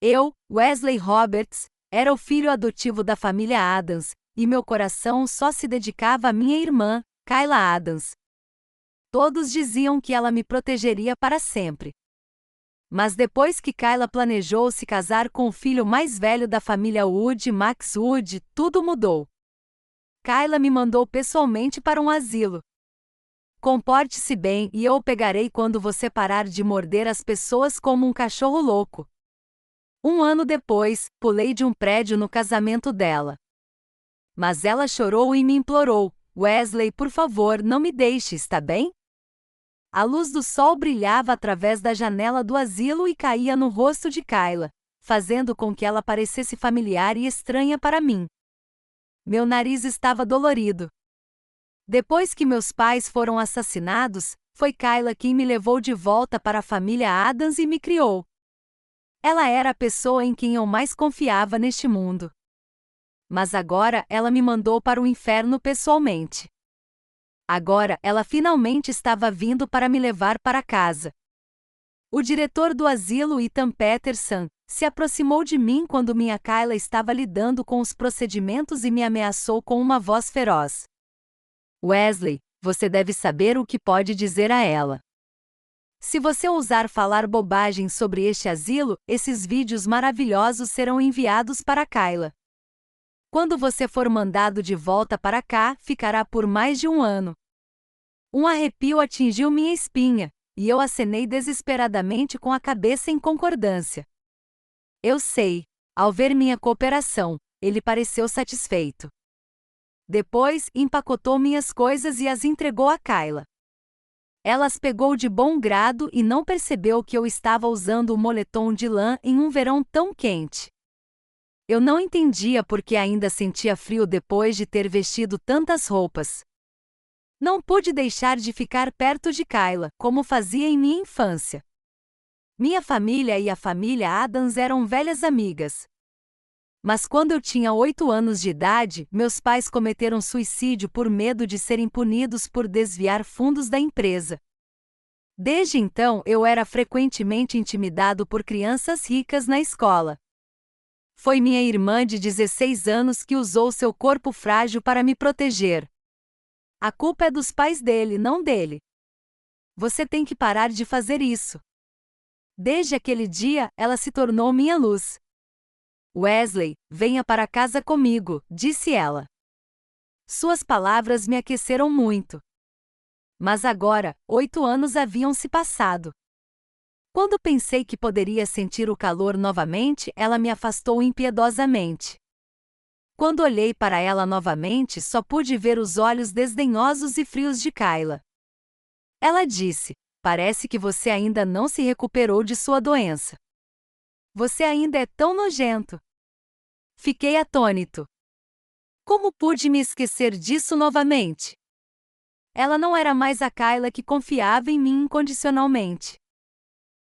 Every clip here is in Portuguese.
Eu, Wesley Roberts, era o filho adotivo da família Adams, e meu coração só se dedicava à minha irmã, Kayla Adams. Todos diziam que ela me protegeria para sempre. Mas depois que Kayla planejou se casar com o filho mais velho da família Wood, Max Wood, tudo mudou. Kayla me mandou pessoalmente para um asilo. Comporte-se bem e eu o pegarei quando você parar de morder as pessoas como um cachorro louco. Um ano depois, pulei de um prédio no casamento dela. Mas ela chorou e me implorou: Wesley, por favor, não me deixe, está bem? A luz do sol brilhava através da janela do asilo e caía no rosto de Kayla, fazendo com que ela parecesse familiar e estranha para mim. Meu nariz estava dolorido. Depois que meus pais foram assassinados, foi Kayla quem me levou de volta para a família Adams e me criou. Ela era a pessoa em quem eu mais confiava neste mundo. Mas agora ela me mandou para o inferno pessoalmente. Agora ela finalmente estava vindo para me levar para casa. O diretor do asilo, Ethan Peterson, se aproximou de mim quando minha Kayla estava lidando com os procedimentos e me ameaçou com uma voz feroz. Wesley, você deve saber o que pode dizer a ela. Se você ousar falar bobagem sobre este asilo, esses vídeos maravilhosos serão enviados para Kayla. Quando você for mandado de volta para cá, ficará por mais de um ano. Um arrepio atingiu minha espinha, e eu acenei desesperadamente com a cabeça em concordância. Eu sei. Ao ver minha cooperação, ele pareceu satisfeito. Depois, empacotou minhas coisas e as entregou a Kayla. Ela as pegou de bom grado e não percebeu que eu estava usando o moletom de lã em um verão tão quente. Eu não entendia por que ainda sentia frio depois de ter vestido tantas roupas. Não pude deixar de ficar perto de Kayla, como fazia em minha infância. Minha família e a família Adams eram velhas amigas. Mas quando eu tinha 8 anos de idade, meus pais cometeram suicídio por medo de serem punidos por desviar fundos da empresa. Desde então eu era frequentemente intimidado por crianças ricas na escola. Foi minha irmã de 16 anos que usou seu corpo frágil para me proteger. A culpa é dos pais dele, não dele. Você tem que parar de fazer isso. Desde aquele dia, ela se tornou minha luz. Wesley, venha para casa comigo, disse ela. Suas palavras me aqueceram muito. Mas agora, 8 anos haviam se passado. Quando pensei que poderia sentir o calor novamente, ela me afastou impiedosamente. Quando olhei para ela novamente, só pude ver os olhos desdenhosos e frios de Kayla. Ela disse: parece que você ainda não se recuperou de sua doença. Você ainda é tão nojento. Fiquei atônito. Como pude me esquecer disso novamente? Ela não era mais a Kayla que confiava em mim incondicionalmente.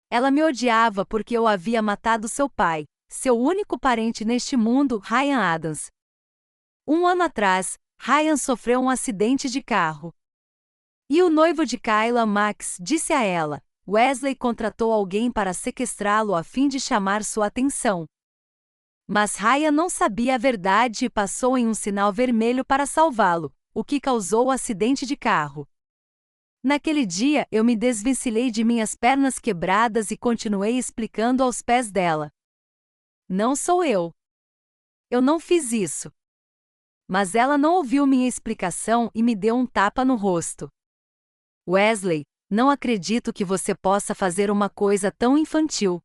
Ela me odiava porque eu havia matado seu pai, seu único parente neste mundo, Ryan Adams. Um ano atrás, Ryan sofreu um acidente de carro. E o noivo de Kayla, Max, disse a ela: Wesley contratou alguém para sequestrá-lo a fim de chamar sua atenção. Mas Ryan não sabia a verdade e passou em um sinal vermelho para salvá-lo, o que causou o acidente de carro. Naquele dia, eu me desvencilhei de minhas pernas quebradas e continuei explicando aos pés dela. Não sou eu. Eu não fiz isso. Mas ela não ouviu minha explicação e me deu um tapa no rosto. Wesley, não acredito que você possa fazer uma coisa tão infantil.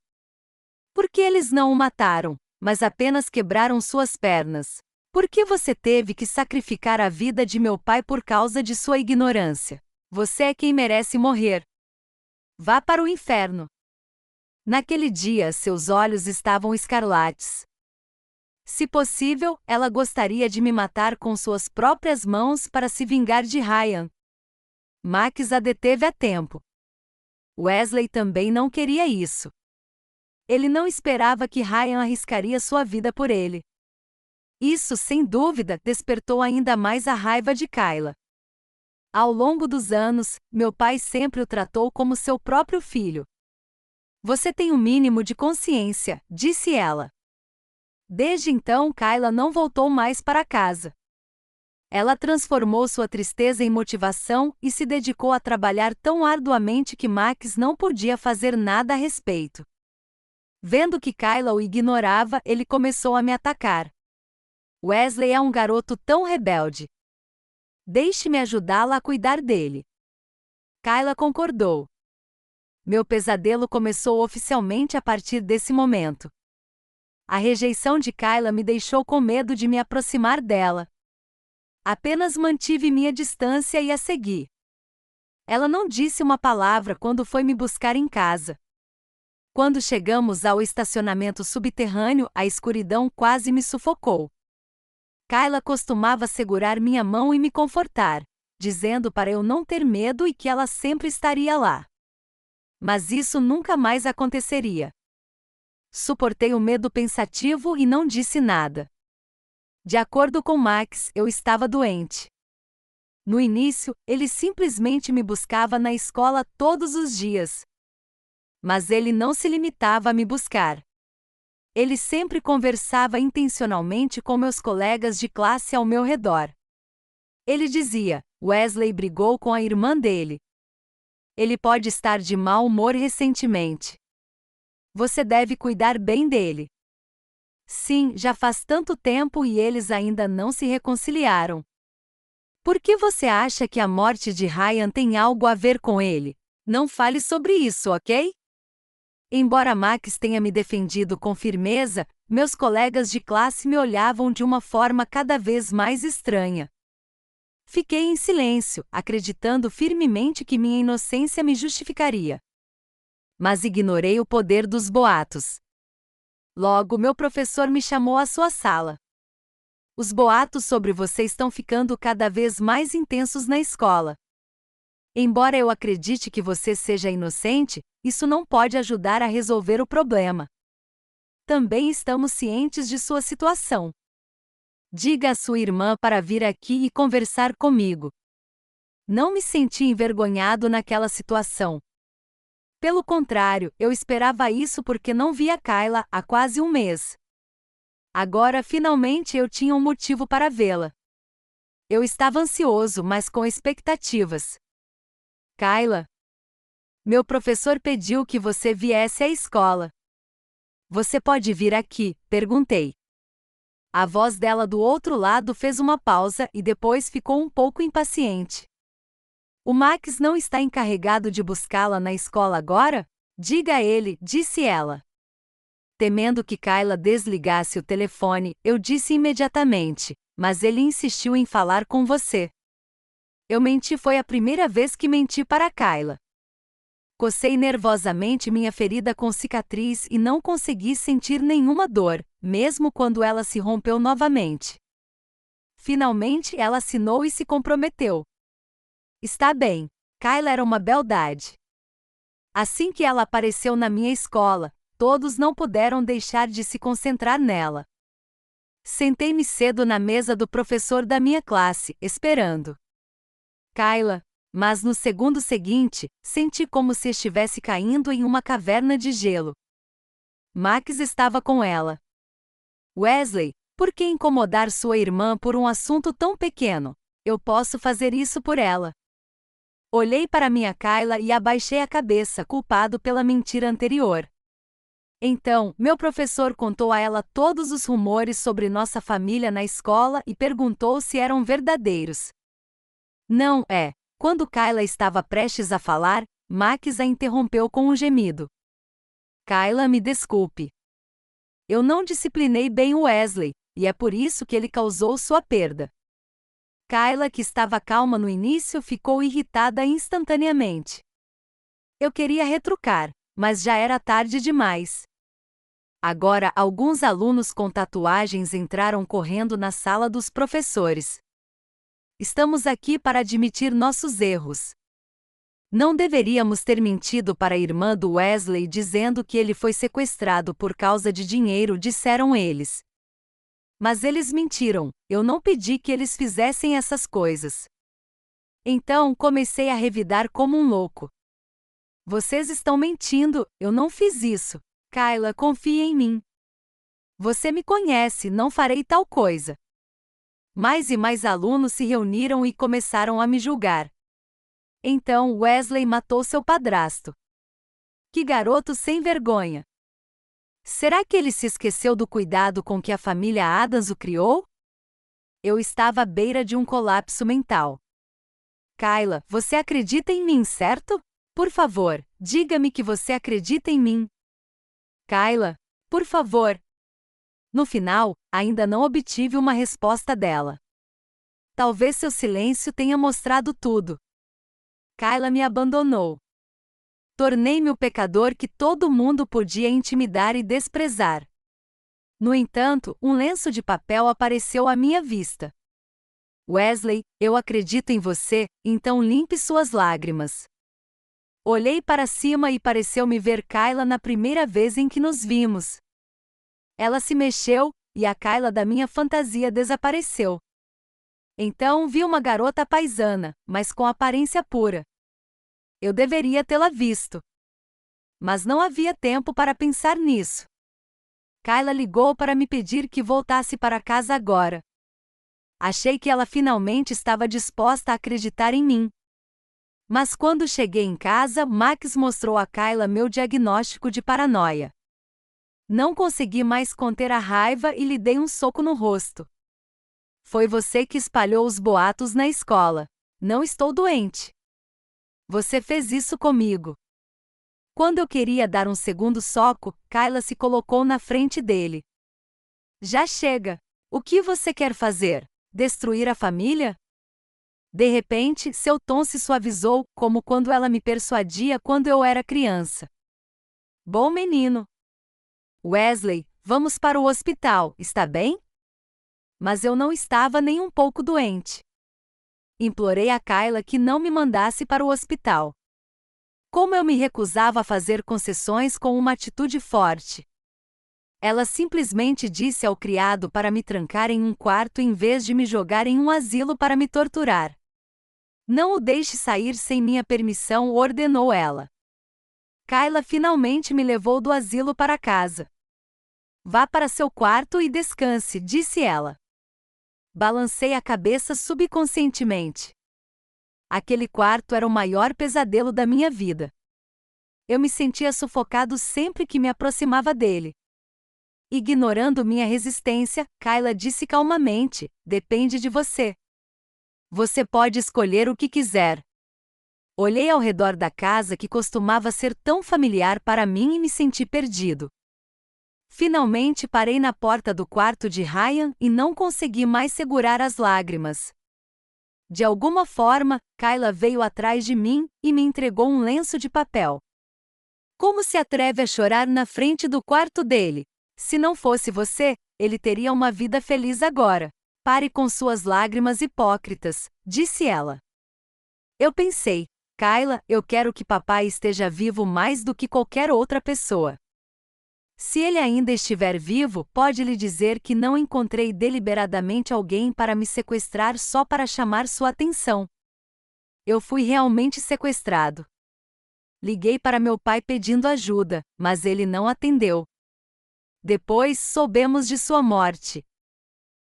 Por que eles não o mataram, mas apenas quebraram suas pernas? Por que você teve que sacrificar a vida de meu pai por causa de sua ignorância? Você é quem merece morrer. Vá para o inferno. Naquele dia, seus olhos estavam escarlates. Se possível, ela gostaria de me matar com suas próprias mãos para se vingar de Ryan. Max a deteve a tempo. Wesley também não queria isso. Ele não esperava que Ryan arriscaria sua vida por ele. Isso, sem dúvida, despertou ainda mais a raiva de Kayla. Ao longo dos anos, meu pai sempre o tratou como seu próprio filho. Você tem o mínimo de consciência, disse ela. Desde então, Kayla não voltou mais para casa. Ela transformou sua tristeza em motivação e se dedicou a trabalhar tão arduamente que Max não podia fazer nada a respeito. Vendo que Kayla o ignorava, ele começou a me atacar. Wesley é um garoto tão rebelde. Deixe-me ajudá-la a cuidar dele. Kayla concordou. Meu pesadelo começou oficialmente a partir desse momento. A rejeição de Kayla me deixou com medo de me aproximar dela. Apenas mantive minha distância e a segui. Ela não disse uma palavra quando foi me buscar em casa. Quando chegamos ao estacionamento subterrâneo, a escuridão quase me sufocou. Kayla costumava segurar minha mão e me confortar, dizendo para eu não ter medo e que ela sempre estaria lá. Mas isso nunca mais aconteceria. Suportei o medo pensativo e não disse nada. De acordo com Max, eu estava doente. No início, ele simplesmente me buscava na escola todos os dias. Mas ele não se limitava a me buscar. Ele sempre conversava intencionalmente com meus colegas de classe ao meu redor. Ele dizia: Wesley brigou com a irmã dele. Ele pode estar de mau humor recentemente. Você deve cuidar bem dele. Sim, já faz tanto tempo e eles ainda não se reconciliaram. Por que você acha que a morte de Ryan tem algo a ver com ele? Não fale sobre isso, ok? Embora Max tenha me defendido com firmeza, meus colegas de classe me olhavam de uma forma cada vez mais estranha. Fiquei em silêncio, acreditando firmemente que minha inocência me justificaria. Mas ignorei o poder dos boatos. Logo, meu professor me chamou à sua sala. Os boatos sobre você estão ficando cada vez mais intensos na escola. Embora eu acredite que você seja inocente, isso não pode ajudar a resolver o problema. Também estamos cientes de sua situação. Diga à sua irmã para vir aqui e conversar comigo. Não me senti envergonhado naquela situação. Pelo contrário, eu esperava isso porque não via Kayla há quase um mês. Agora, finalmente, eu tinha um motivo para vê-la. Eu estava ansioso, mas com expectativas. Kayla, meu professor pediu que você viesse à escola. Você pode vir aqui? Perguntei. A voz dela do outro lado fez uma pausa e depois ficou um pouco impaciente. O Max não está encarregado de buscá-la na escola agora? Diga a ele, disse ela. Temendo que Kayla desligasse o telefone, eu disse imediatamente, mas ele insistiu em falar com você. Eu menti, foi a primeira vez que menti para Kayla. Cocei nervosamente minha ferida com cicatriz e não consegui sentir nenhuma dor, mesmo quando ela se rompeu novamente. Finalmente ela assinou e se comprometeu. Está bem. Kayla era uma beldade. Assim que ela apareceu na minha escola, todos não puderam deixar de se concentrar nela. Sentei-me cedo na mesa do professor da minha classe, esperando Kayla, mas no segundo seguinte, senti como se estivesse caindo em uma caverna de gelo. Max estava com ela. Wesley, por que incomodar sua irmã por um assunto tão pequeno? Eu posso fazer isso por ela. Olhei para minha Kayla e abaixei a cabeça, culpado pela mentira anterior. Então, meu professor contou a ela todos os rumores sobre nossa família na escola e perguntou se eram verdadeiros. Não é. Quando Kayla estava prestes a falar, Max a interrompeu com um gemido. Kayla, me desculpe. Eu não disciplinei bem o Wesley, e é por isso que ele causou sua perda. Kayla, que estava calma no início, ficou irritada instantaneamente. Eu queria retrucar, mas já era tarde demais. Agora, alguns alunos com tatuagens entraram correndo na sala dos professores. Estamos aqui para admitir nossos erros. Não deveríamos ter mentido para a irmã do Wesley dizendo que ele foi sequestrado por causa de dinheiro, disseram eles. Mas eles mentiram, eu não pedi que eles fizessem essas coisas. Então comecei a revidar como um louco. Vocês estão mentindo, eu não fiz isso. Kayla, confie em mim. Você me conhece, não farei tal coisa. Mais e mais alunos se reuniram e começaram a me julgar. Então Wesley matou seu padrasto. Que garoto sem vergonha! Será que ele se esqueceu do cuidado com que a família Adams o criou? Eu estava à beira de um colapso mental. Kayla, você acredita em mim, certo? Por favor, diga-me que você acredita em mim. Kayla, por favor. No final, ainda não obtive uma resposta dela. Talvez seu silêncio tenha mostrado tudo. Kayla me abandonou. Tornei-me o pecador que todo mundo podia intimidar e desprezar. No entanto, um lenço de papel apareceu à minha vista. Wesley, eu acredito em você, então limpe suas lágrimas. Olhei para cima e pareceu-me ver Kayla na primeira vez em que nos vimos. Ela se mexeu, e a Kayla da minha fantasia desapareceu. Então vi uma garota paisana, mas com aparência pura. Eu deveria tê-la visto. Mas não havia tempo para pensar nisso. Kayla ligou para me pedir que voltasse para casa agora. Achei que ela finalmente estava disposta a acreditar em mim. Mas quando cheguei em casa, Max mostrou a Kayla meu diagnóstico de paranoia. Não consegui mais conter a raiva e lhe dei um soco no rosto. Foi você que espalhou os boatos na escola. Não estou doente. Você fez isso comigo. Quando eu queria dar um segundo soco, Kayla se colocou na frente dele. Já chega. O que você quer fazer? Destruir a família? De repente, seu tom se suavizou, como quando ela me persuadia quando eu era criança. Bom menino. Wesley, vamos para o hospital, está bem? Mas eu não estava nem um pouco doente. Implorei a Kayla que não me mandasse para o hospital. Como eu me recusava a fazer concessões com uma atitude forte. Ela simplesmente disse ao criado para me trancar em um quarto em vez de me jogar em um asilo para me torturar. Não o deixe sair sem minha permissão, ordenou ela. Kayla finalmente me levou do asilo para casa. Vá para seu quarto e descanse, disse ela. Balancei a cabeça subconscientemente. Aquele quarto era o maior pesadelo da minha vida. Eu me sentia sufocado sempre que me aproximava dele. Ignorando minha resistência, Kayla disse calmamente: depende de você. Você pode escolher o que quiser. Olhei ao redor da casa que costumava ser tão familiar para mim e me senti perdido. Finalmente parei na porta do quarto de Ryan e não consegui mais segurar as lágrimas. De alguma forma, Kayla veio atrás de mim e me entregou um lenço de papel. Como se atreve a chorar na frente do quarto dele? Se não fosse você, ele teria uma vida feliz agora. Pare com suas lágrimas hipócritas, disse ela. Eu pensei, Kayla, eu quero que papai esteja vivo mais do que qualquer outra pessoa. Se ele ainda estiver vivo, pode lhe dizer que não encontrei deliberadamente alguém para me sequestrar só para chamar sua atenção. Eu fui realmente sequestrado. Liguei para meu pai pedindo ajuda, mas ele não atendeu. Depois soubemos de sua morte.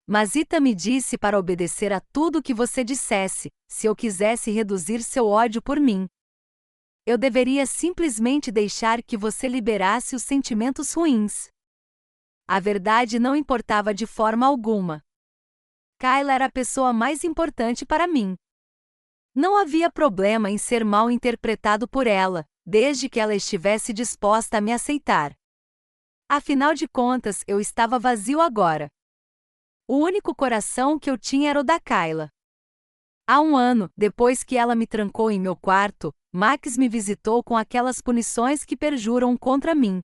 Mas Ita me disse para obedecer a tudo o que você dissesse, se eu quisesse reduzir seu ódio por mim. Eu deveria simplesmente deixar que você liberasse os sentimentos ruins. A verdade não importava de forma alguma. Kayla era a pessoa mais importante para mim. Não havia problema em ser mal interpretado por ela, desde que ela estivesse disposta a me aceitar. Afinal de contas, eu estava vazio agora. O único coração que eu tinha era o da Kayla. Há um ano, depois que ela me trancou em meu quarto, Max me visitou com aquelas punições que perjuram contra mim.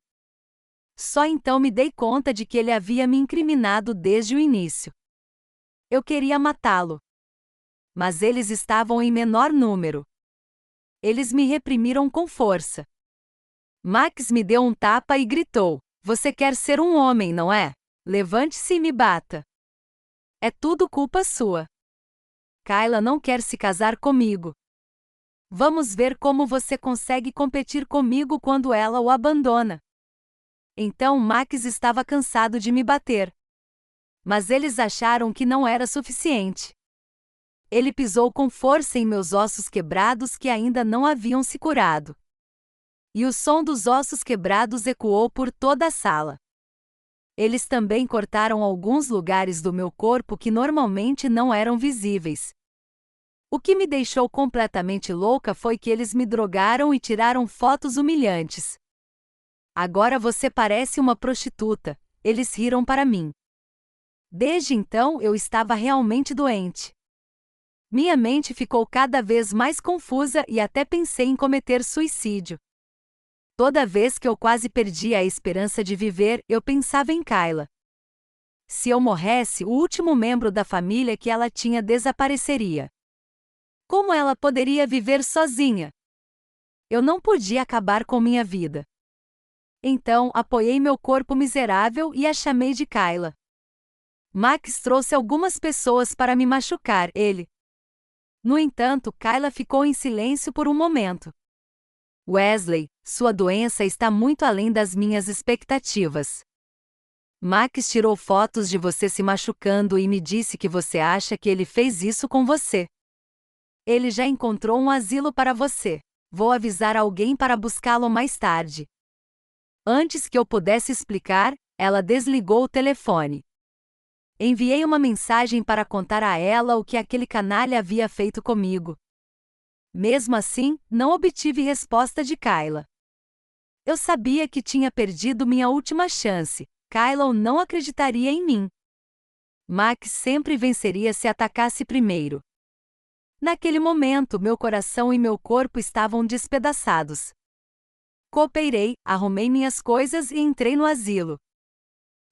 Só então me dei conta de que ele havia me incriminado desde o início. Eu queria matá-lo. Mas eles estavam em menor número. Eles me reprimiram com força. Max me deu um tapa e gritou: "Você quer ser um homem, não é? Levante-se e me bata. É tudo culpa sua. Kayla não quer se casar comigo." Vamos ver como você consegue competir comigo quando ela o abandona. Então Max estava cansado de me bater. Mas eles acharam que não era suficiente. Ele pisou com força em meus ossos quebrados que ainda não haviam se curado. E o som dos ossos quebrados ecoou por toda a sala. Eles também cortaram alguns lugares do meu corpo que normalmente não eram visíveis. O que me deixou completamente louca foi que eles me drogaram e tiraram fotos humilhantes. Agora você parece uma prostituta, eles riram para mim. Desde então eu estava realmente doente. Minha mente ficou cada vez mais confusa e até pensei em cometer suicídio. Toda vez que eu quase perdia a esperança de viver, eu pensava em Kayla. Se eu morresse, o último membro da família que ela tinha desapareceria. Como ela poderia viver sozinha? Eu não podia acabar com minha vida. Então, apoiei meu corpo miserável e a chamei de Kayla. Max trouxe algumas pessoas para me machucar, ele. No entanto, Kayla ficou em silêncio por um momento. Wesley, sua doença está muito além das minhas expectativas. Max tirou fotos de você se machucando e me disse que você acha que ele fez isso com você. Ele já encontrou um asilo para você. Vou avisar alguém para buscá-lo mais tarde. Antes que eu pudesse explicar, ela desligou o telefone. Enviei uma mensagem para contar a ela o que aquele canalha havia feito comigo. Mesmo assim, não obtive resposta de Kayla. Eu sabia que tinha perdido minha última chance. Kayla não acreditaria em mim. Max sempre venceria se atacasse primeiro. Naquele momento, meu coração e meu corpo estavam despedaçados. Cooperei, arrumei minhas coisas e entrei no asilo.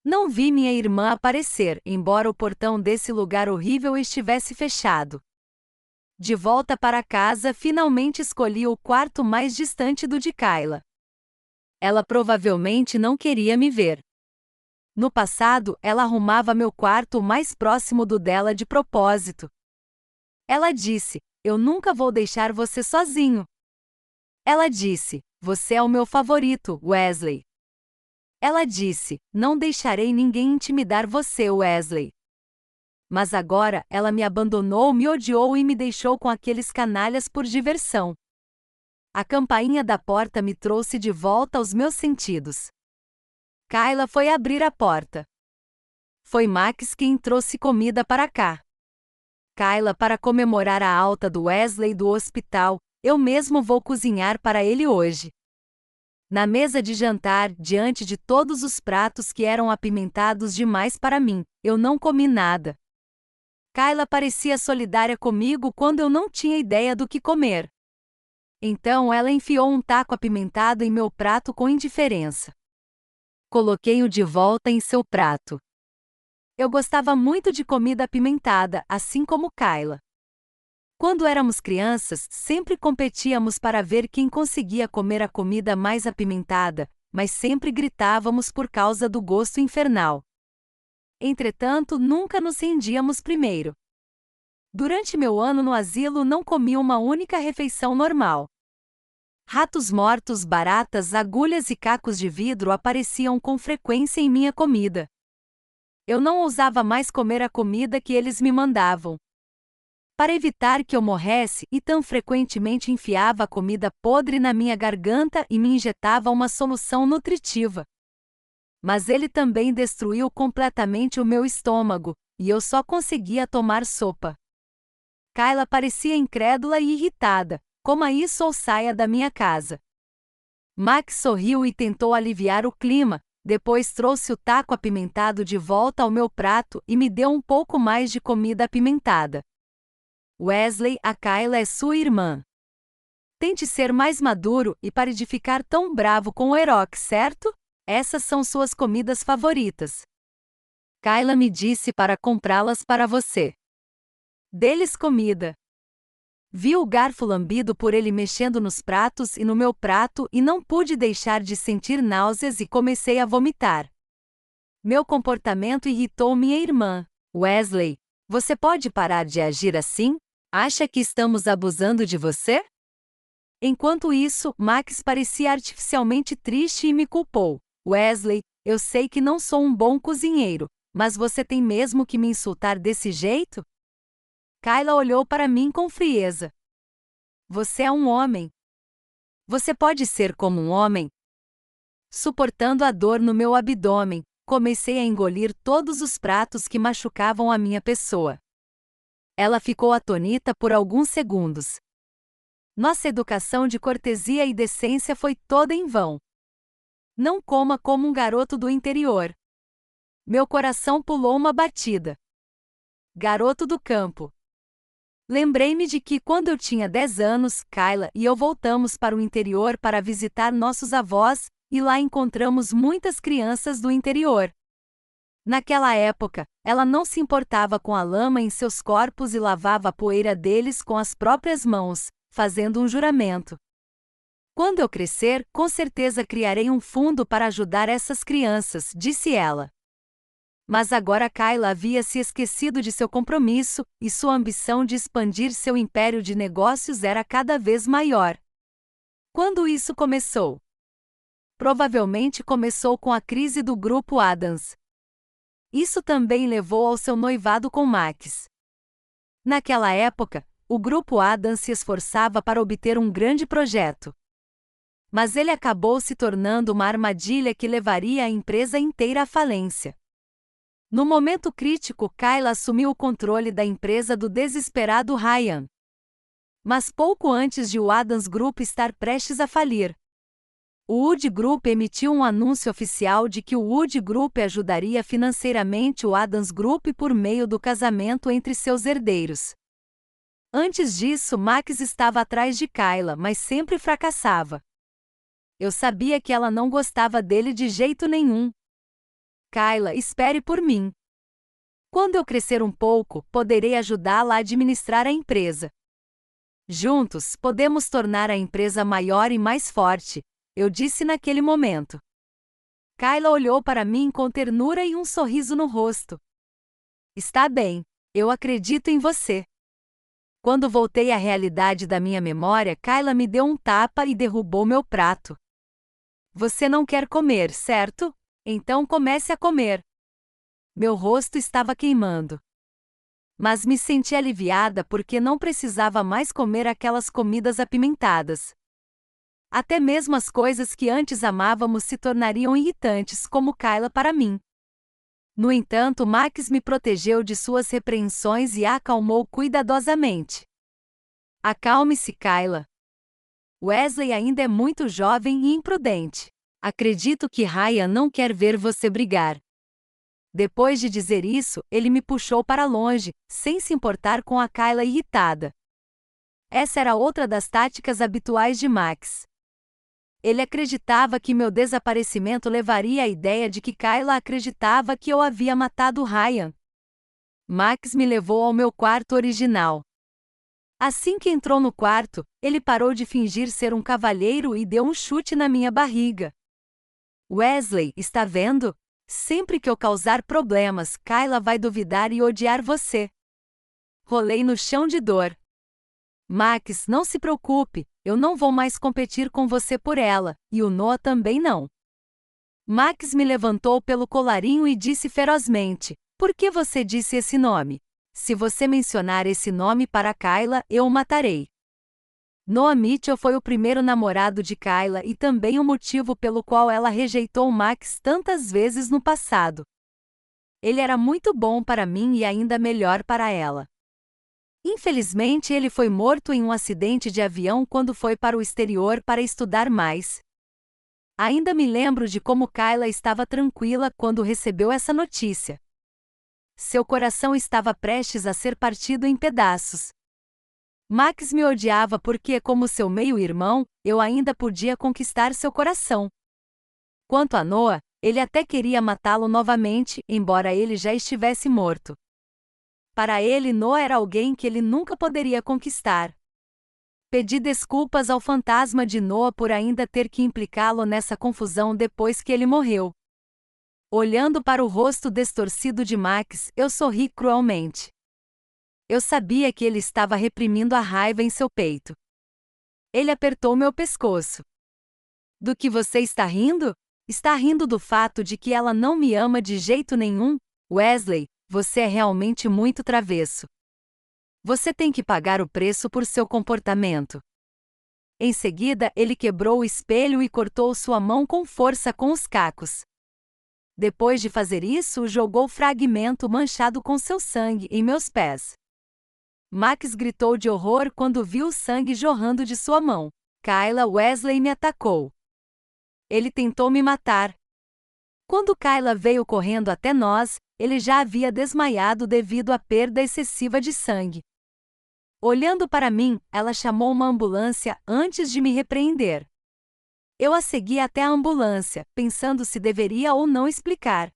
Não vi minha irmã aparecer, embora o portão desse lugar horrível estivesse fechado. De volta para casa, finalmente escolhi o quarto mais distante do de Kayla. Ela provavelmente não queria me ver. No passado, ela arrumava meu quarto mais próximo do dela de propósito. Ela disse: "Eu nunca vou deixar você sozinho." Ela disse: "Você é o meu favorito, Wesley." Ela disse: "Não deixarei ninguém intimidar você, Wesley." Mas agora, ela me abandonou, me odiou e me deixou com aqueles canalhas por diversão. A campainha da porta me trouxe de volta aos meus sentidos. Kayla foi abrir a porta. Foi Max quem trouxe comida para cá. Kayla, para comemorar a alta do Wesley do hospital, eu mesmo vou cozinhar para ele hoje. Na mesa de jantar, diante de todos os pratos que eram apimentados demais para mim, eu não comi nada. Kayla parecia solidária comigo quando eu não tinha ideia do que comer. Então ela enfiou um taco apimentado em meu prato com indiferença. Coloquei-o de volta em seu prato. Eu gostava muito de comida apimentada, assim como Kayla. Quando éramos crianças, sempre competíamos para ver quem conseguia comer a comida mais apimentada, mas sempre gritávamos por causa do gosto infernal. Entretanto, nunca nos rendíamos primeiro. Durante meu ano no asilo não comi uma única refeição normal. Ratos mortos, baratas, agulhas e cacos de vidro apareciam com frequência em minha comida. Eu não ousava mais comer a comida que eles me mandavam. Para evitar que eu morresse, Ethan frequentemente enfiava a comida podre na minha garganta e me injetava uma solução nutritiva. Mas ele também destruiu completamente o meu estômago, e eu só conseguia tomar sopa. Kayla parecia incrédula e irritada. Coma isso ou saia da minha casa. Max sorriu e tentou aliviar o clima. Depois trouxe o taco apimentado de volta ao meu prato e me deu um pouco mais de comida apimentada. Wesley, a Kayla é sua irmã. Tente ser mais maduro e pare de ficar tão bravo com o Erock, certo? Essas são suas comidas favoritas. Kayla me disse para comprá-las para você. Dê-lhes comida. Vi o garfo lambido por ele mexendo nos pratos e no meu prato e não pude deixar de sentir náuseas e comecei a vomitar. Meu comportamento irritou minha irmã. Wesley, você pode parar de agir assim? Acha que estamos abusando de você? Enquanto isso, Max parecia artificialmente triste e me culpou. Wesley, eu sei que não sou um bom cozinheiro, mas você tem mesmo que me insultar desse jeito? Kayla olhou para mim com frieza. Você é um homem. Você pode ser como um homem? Suportando a dor no meu abdômen, comecei a engolir todos os pratos que machucavam a minha pessoa. Ela ficou atônita por alguns segundos. Nossa educação de cortesia e decência foi toda em vão. Não coma como um garoto do interior. Meu coração pulou uma batida. Garoto do campo. Lembrei-me de que quando eu tinha 10 anos, Kayla e eu voltamos para o interior para visitar nossos avós, e lá encontramos muitas crianças do interior. Naquela época, ela não se importava com a lama em seus corpos e lavava a poeira deles com as próprias mãos, fazendo um juramento. Quando eu crescer, com certeza criarei um fundo para ajudar essas crianças, disse ela. Mas agora Kayla havia se esquecido de seu compromisso, e sua ambição de expandir seu império de negócios era cada vez maior. Quando isso começou? Provavelmente começou com a crise do grupo Adams. Isso também levou ao seu noivado com Max. Naquela época, o grupo Adams se esforçava para obter um grande projeto. Mas ele acabou se tornando uma armadilha que levaria a empresa inteira à falência. No momento crítico, Kayla assumiu o controle da empresa do desesperado Ryan. Mas pouco antes de o Adams Group estar prestes a falir, o Wood Group emitiu um anúncio oficial de que o Wood Group ajudaria financeiramente o Adams Group por meio do casamento entre seus herdeiros. Antes disso, Max estava atrás de Kayla, mas sempre fracassava. Eu sabia que ela não gostava dele de jeito nenhum. Kayla, espere por mim. Quando eu crescer um pouco, poderei ajudá-la a administrar a empresa. Juntos, podemos tornar a empresa maior e mais forte, eu disse naquele momento. Kayla olhou para mim com ternura e um sorriso no rosto. Está bem, eu acredito em você. Quando voltei à realidade da minha memória, Kayla me deu um tapa e derrubou meu prato. Você não quer comer, certo? Então comece a comer. Meu rosto estava queimando. Mas me senti aliviada porque não precisava mais comer aquelas comidas apimentadas. Até mesmo as coisas que antes amávamos se tornariam irritantes, como Kayla para mim. No entanto, Max me protegeu de suas repreensões e a acalmou cuidadosamente. Acalme-se, Kayla. Wesley ainda é muito jovem e imprudente. Acredito que Ryan não quer ver você brigar. Depois de dizer isso, ele me puxou para longe, sem se importar com a Kayla irritada. Essa era outra das táticas habituais de Max. Ele acreditava que meu desaparecimento levaria à ideia de que Kayla acreditava que eu havia matado Ryan. Max me levou ao meu quarto original. Assim que entrou no quarto, ele parou de fingir ser um cavalheiro e deu um chute na minha barriga. Wesley, está vendo? Sempre que eu causar problemas, Kayla vai duvidar e odiar você. Rolei no chão de dor. Max, não se preocupe, eu não vou mais competir com você por ela, e o Noah também não. Max me levantou pelo colarinho e disse ferozmente: por que você disse esse nome? Se você mencionar esse nome para Kayla, eu o matarei. Noah Mitchell foi o primeiro namorado de Kayla e também o motivo pelo qual ela rejeitou Max tantas vezes no passado. Ele era muito bom para mim e ainda melhor para ela. Infelizmente, ele foi morto em um acidente de avião quando foi para o exterior para estudar mais. Ainda me lembro de como Kayla estava tranquila quando recebeu essa notícia. Seu coração estava prestes a ser partido em pedaços. Max me odiava porque, como seu meio-irmão, eu ainda podia conquistar seu coração. Quanto a Noah, ele até queria matá-lo novamente, embora ele já estivesse morto. Para ele, Noah era alguém que ele nunca poderia conquistar. Pedi desculpas ao fantasma de Noah por ainda ter que implicá-lo nessa confusão depois que ele morreu. Olhando para o rosto distorcido de Max, eu sorri cruelmente. Eu sabia que ele estava reprimindo a raiva em seu peito. Ele apertou meu pescoço. Do que você está rindo? Está rindo do fato de que ela não me ama de jeito nenhum? Wesley, você é realmente muito travesso. Você tem que pagar o preço por seu comportamento. Em seguida, ele quebrou o espelho e cortou sua mão com força com os cacos. Depois de fazer isso, jogou fragmento manchado com seu sangue em meus pés. Max gritou de horror quando viu o sangue jorrando de sua mão. Kayla, Wesley me atacou. Ele tentou me matar. Quando Kayla veio correndo até nós, ele já havia desmaiado devido à perda excessiva de sangue. Olhando para mim, ela chamou uma ambulância antes de me repreender. Eu a segui até a ambulância, pensando se deveria ou não explicar.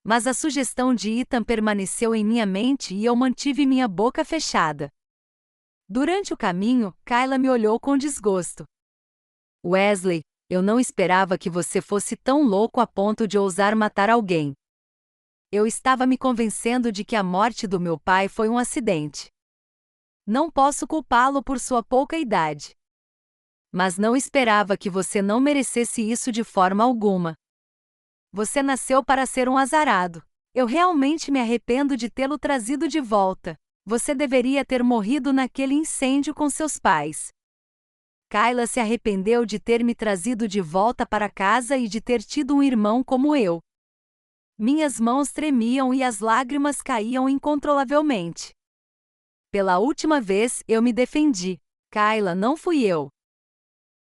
Mas a sugestão de Ethan permaneceu em minha mente e eu mantive minha boca fechada. Durante o caminho, Kayla me olhou com desgosto. Wesley, eu não esperava que você fosse tão louco a ponto de ousar matar alguém. Eu estava me convencendo de que a morte do meu pai foi um acidente. Não posso culpá-lo por sua pouca idade. Mas não esperava que você não merecesse isso de forma alguma. Você nasceu para ser um azarado. Eu realmente me arrependo de tê-lo trazido de volta. Você deveria ter morrido naquele incêndio com seus pais. Kayla se arrependeu de ter me trazido de volta para casa e de ter tido um irmão como eu. Minhas mãos tremiam e as lágrimas caíam incontrolavelmente. Pela última vez, eu me defendi. Kayla, não fui eu.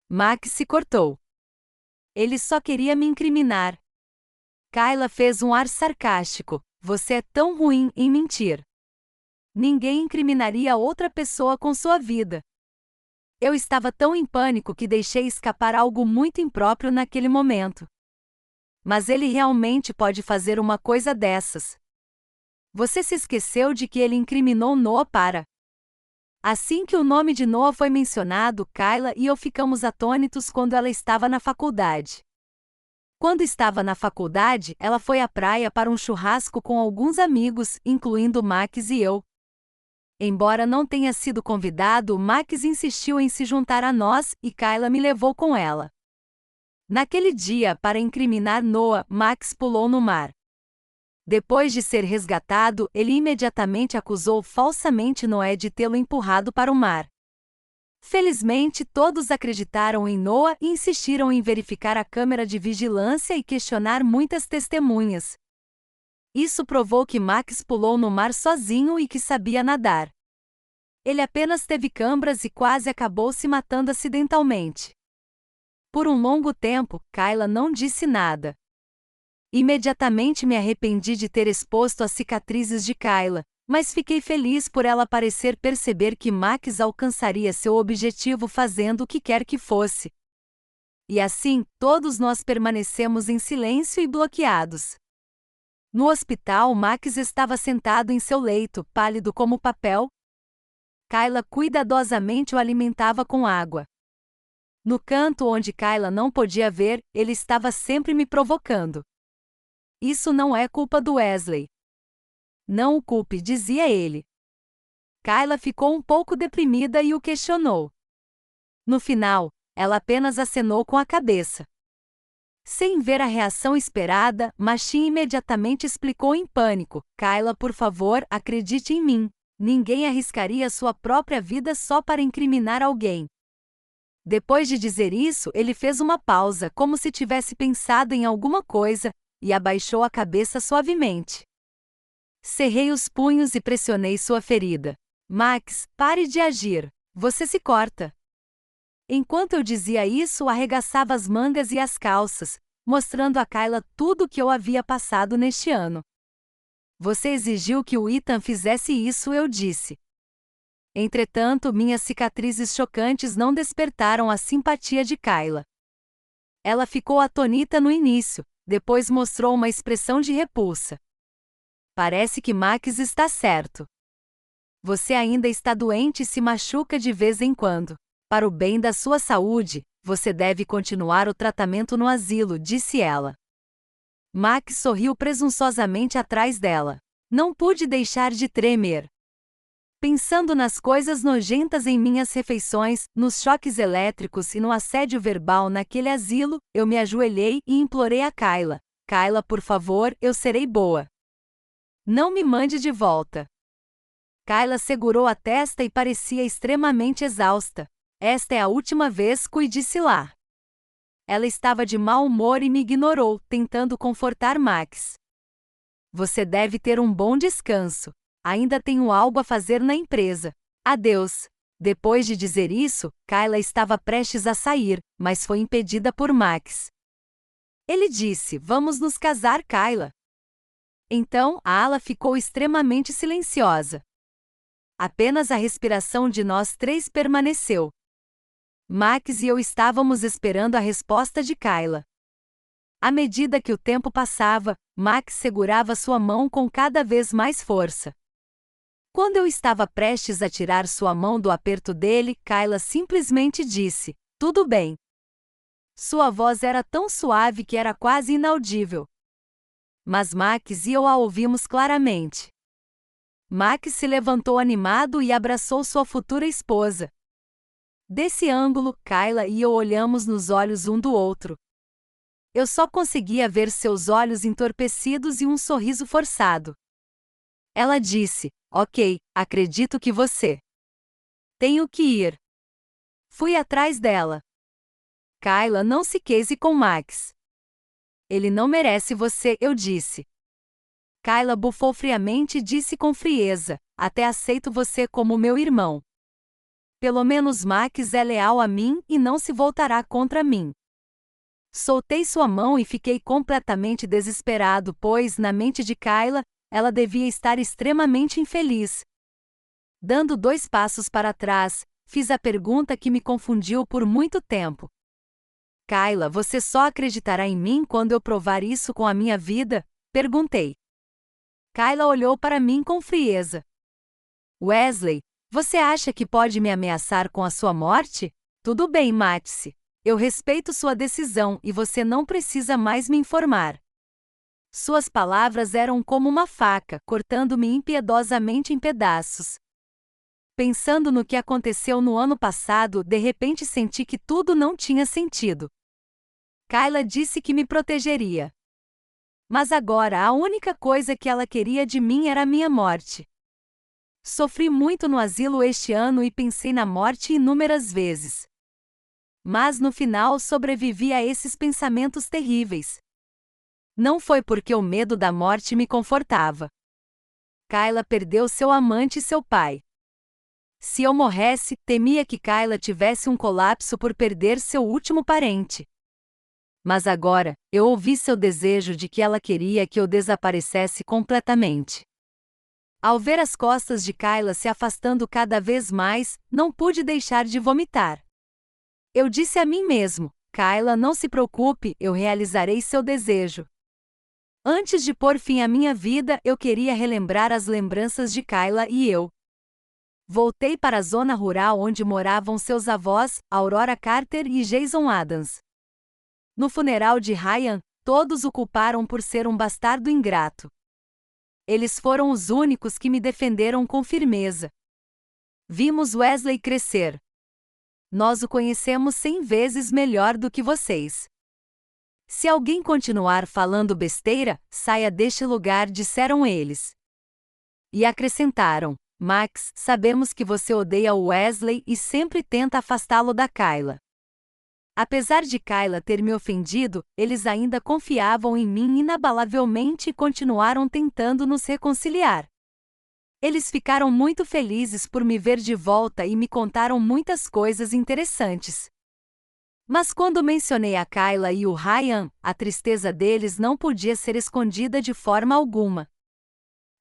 Max se cortou. Ele só queria me incriminar. Kayla fez um ar sarcástico. Você é tão ruim em mentir. Ninguém incriminaria outra pessoa com sua vida. Eu estava tão em pânico que deixei escapar algo muito impróprio naquele momento. Mas ele realmente pode fazer uma coisa dessas. Você se esqueceu de que ele incriminou Noah para. Assim que o nome de Noah foi mencionado, Kayla e eu ficamos atônitos quando ela estava na faculdade. Quando estava na faculdade, ela foi à praia para um churrasco com alguns amigos, incluindo Max e eu. Embora não tenha sido convidado, Max insistiu em se juntar a nós e Kayla me levou com ela. Naquele dia, para incriminar Noah, Max pulou no mar. Depois de ser resgatado, ele imediatamente acusou falsamente Noé de tê-lo empurrado para o mar. Felizmente, todos acreditaram em Noah e insistiram em verificar a câmera de vigilância e questionar muitas testemunhas. Isso provou que Max pulou no mar sozinho e que sabia nadar. Ele apenas teve câimbras e quase acabou se matando acidentalmente. Por um longo tempo, Kayla não disse nada. Imediatamente me arrependi de ter exposto as cicatrizes de Kayla, mas fiquei feliz por ela parecer perceber que Max alcançaria seu objetivo fazendo o que quer que fosse. E assim, todos nós permanecemos em silêncio e bloqueados. No hospital, Max estava sentado em seu leito, pálido como papel. Kayla cuidadosamente o alimentava com água. No canto onde Kayla não podia ver, ele estava sempre me provocando. Isso não é culpa do Wesley. Não o culpe, dizia ele. Kayla ficou um pouco deprimida e o questionou. No final, ela apenas acenou com a cabeça. Sem ver a reação esperada, Machin imediatamente explicou em pânico: Kayla, por favor, acredite em mim. Ninguém arriscaria sua própria vida só para incriminar alguém. Depois de dizer isso, ele fez uma pausa, como se tivesse pensado em alguma coisa, e abaixou a cabeça suavemente. Cerrei os punhos e pressionei sua ferida. Max, pare de agir. Você se corta. Enquanto eu dizia isso, arregaçava as mangas e as calças, mostrando a Kayla tudo o que eu havia passado neste ano. Você exigiu que o Ethan fizesse isso, eu disse. Entretanto, minhas cicatrizes chocantes não despertaram a simpatia de Kayla. Ela ficou atônita no início, depois mostrou uma expressão de repulsa. Parece que Max está certo. Você ainda está doente e se machuca de vez em quando. Para o bem da sua saúde, você deve continuar o tratamento no asilo, disse ela. Max sorriu presunçosamente atrás dela. Não pude deixar de tremer. Pensando nas coisas nojentas em minhas refeições, nos choques elétricos e no assédio verbal naquele asilo, eu me ajoelhei e implorei a Kayla: Kayla, por favor, eu serei boa. Não me mande de volta. Kayla segurou a testa e parecia extremamente exausta. Esta é a última vez, disse lá. Ela estava de mau humor e me ignorou, tentando confortar Max. Você deve ter um bom descanso. Ainda tenho algo a fazer na empresa. Adeus. Depois de dizer isso, Kayla estava prestes a sair, mas foi impedida por Max. Ele disse: Vamos nos casar, Kayla. Então, a ala ficou extremamente silenciosa. Apenas a respiração de nós três permaneceu. Max e eu estávamos esperando a resposta de Kayla. À medida que o tempo passava, Max segurava sua mão com cada vez mais força. Quando eu estava prestes a tirar sua mão do aperto dele, Kayla simplesmente disse: Tudo bem. Sua voz era tão suave que era quase inaudível. Mas Max e eu a ouvimos claramente. Max se levantou animado e abraçou sua futura esposa. Desse ângulo, Kayla e eu olhamos nos olhos um do outro. Eu só conseguia ver seus olhos entorpecidos e um sorriso forçado. Ela disse: Ok, acredito que você. Tenho que ir. Fui atrás dela. Kayla, não se case com Max. Ele não merece você, eu disse. Kayla bufou friamente e disse com frieza: Até aceito você como meu irmão. Pelo menos Max é leal a mim e não se voltará contra mim. Soltei sua mão e fiquei completamente desesperado, pois, na mente de Kayla, ela devia estar extremamente infeliz. Dando 2 passos para trás, fiz a pergunta que me confundiu por muito tempo. Kayla, você só acreditará em mim quando eu provar isso com a minha vida? Perguntei. Kayla olhou para mim com frieza. Wesley, você acha que pode me ameaçar com a sua morte? Tudo bem, mate-se. Eu respeito sua decisão e você não precisa mais me informar. Suas palavras eram como uma faca, cortando-me impiedosamente em pedaços. Pensando no que aconteceu no ano passado, de repente senti que tudo não tinha sentido. Kayla disse que me protegeria. Mas agora a única coisa que ela queria de mim era a minha morte. Sofri muito no asilo este ano e pensei na morte inúmeras vezes. Mas no final sobrevivi a esses pensamentos terríveis. Não foi porque o medo da morte me confortava. Kayla perdeu seu amante e seu pai. Se eu morresse, temia que Kayla tivesse um colapso por perder seu último parente. Mas agora, eu ouvi seu desejo de que ela queria que eu desaparecesse completamente. Ao ver as costas de Kayla se afastando cada vez mais, não pude deixar de vomitar. Eu disse a mim mesmo: Kayla, não se preocupe, eu realizarei seu desejo. Antes de pôr fim à minha vida, eu queria relembrar as lembranças de Kayla e eu. Voltei para a zona rural onde moravam seus avós, Aurora Carter e Jason Adams. No funeral de Ryan, todos o culparam por ser um bastardo ingrato. Eles foram os únicos que me defenderam com firmeza. Vimos Wesley crescer. Nós o conhecemos 100 vezes melhor do que vocês. Se alguém continuar falando besteira, saia deste lugar, disseram eles. E acrescentaram: Max, sabemos que você odeia o Wesley e sempre tenta afastá-lo da Kayla. Apesar de Kayla ter me ofendido, eles ainda confiavam em mim inabalavelmente e continuaram tentando nos reconciliar. Eles ficaram muito felizes por me ver de volta e me contaram muitas coisas interessantes. Mas quando mencionei a Kayla e o Ryan, a tristeza deles não podia ser escondida de forma alguma.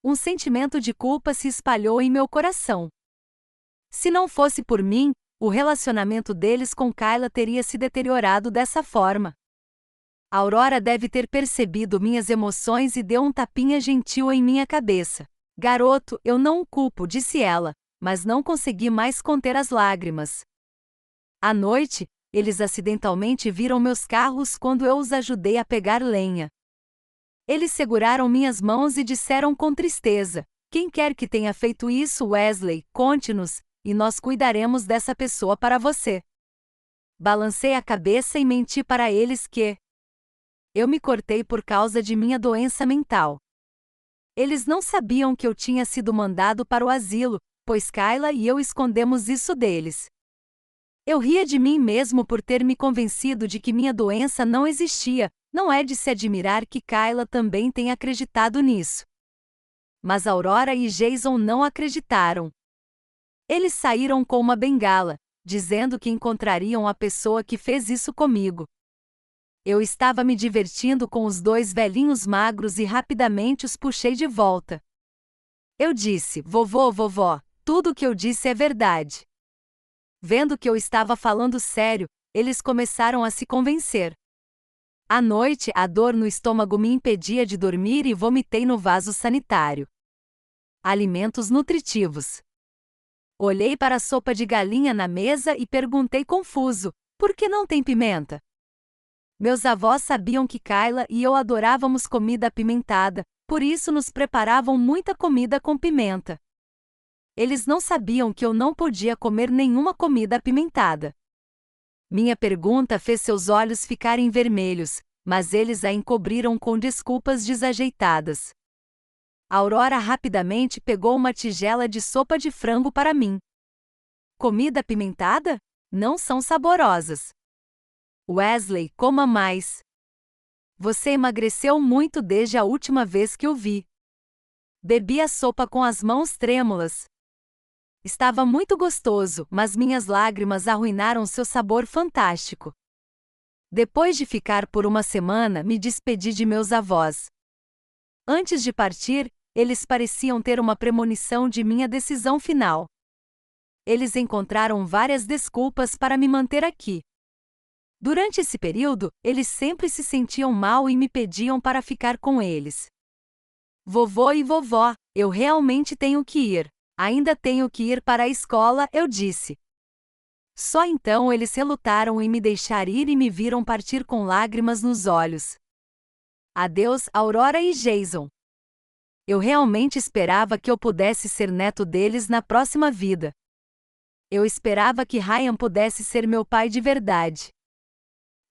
Um sentimento de culpa se espalhou em meu coração. Se não fosse por mim, o relacionamento deles com Kayla teria se deteriorado dessa forma. Aurora deve ter percebido minhas emoções e deu um tapinha gentil em minha cabeça. Garoto, eu não o culpo, disse ela, mas não consegui mais conter as lágrimas. À noite, eles acidentalmente viram meus carros quando eu os ajudei a pegar lenha. Eles seguraram minhas mãos e disseram com tristeza: Quem quer que tenha feito isso, Wesley, conte-nos, e nós cuidaremos dessa pessoa para você. Balancei a cabeça e menti para eles que eu me cortei por causa de minha doença mental. Eles não sabiam que eu tinha sido mandado para o asilo, pois Kayla e eu escondemos isso deles. Eu ria de mim mesmo por ter me convencido de que minha doença não existia. Não é de se admirar que Kayla também tenha acreditado nisso. Mas Aurora e Jason não acreditaram. Eles saíram com uma bengala, dizendo que encontrariam a pessoa que fez isso comigo. Eu estava me divertindo com os dois velhinhos magros e rapidamente os puxei de volta. Eu disse: vovô, vovó, tudo o que eu disse é verdade. Vendo que eu estava falando sério, eles começaram a se convencer. À noite, a dor no estômago me impedia de dormir e vomitei no vaso sanitário. Alimentos nutritivos. Olhei para a sopa de galinha na mesa e perguntei confuso: por que não tem pimenta? Meus avós sabiam que Kayla e eu adorávamos comida apimentada, por isso nos preparavam muita comida com pimenta. Eles não sabiam que eu não podia comer nenhuma comida apimentada. Minha pergunta fez seus olhos ficarem vermelhos, mas eles a encobriram com desculpas desajeitadas. Aurora rapidamente pegou uma tigela de sopa de frango para mim. Comida apimentada? Não são saborosas. Wesley, coma mais. Você emagreceu muito desde a última vez que o vi. Bebi a sopa com as mãos trêmulas. Estava muito gostoso, mas minhas lágrimas arruinaram seu sabor fantástico. Depois de ficar por uma semana, me despedi de meus avós. Antes de partir, eles pareciam ter uma premonição de minha decisão final. Eles encontraram várias desculpas para me manter aqui. Durante esse período, eles sempre se sentiam mal e me pediam para ficar com eles. Vovô e vovó, eu realmente tenho que ir. Ainda tenho que ir para a escola, eu disse. Só então eles relutaram em me deixar ir e me viram partir com lágrimas nos olhos. Adeus, Aurora e Jason. Eu realmente esperava que eu pudesse ser neto deles na próxima vida. Eu esperava que Ryan pudesse ser meu pai de verdade.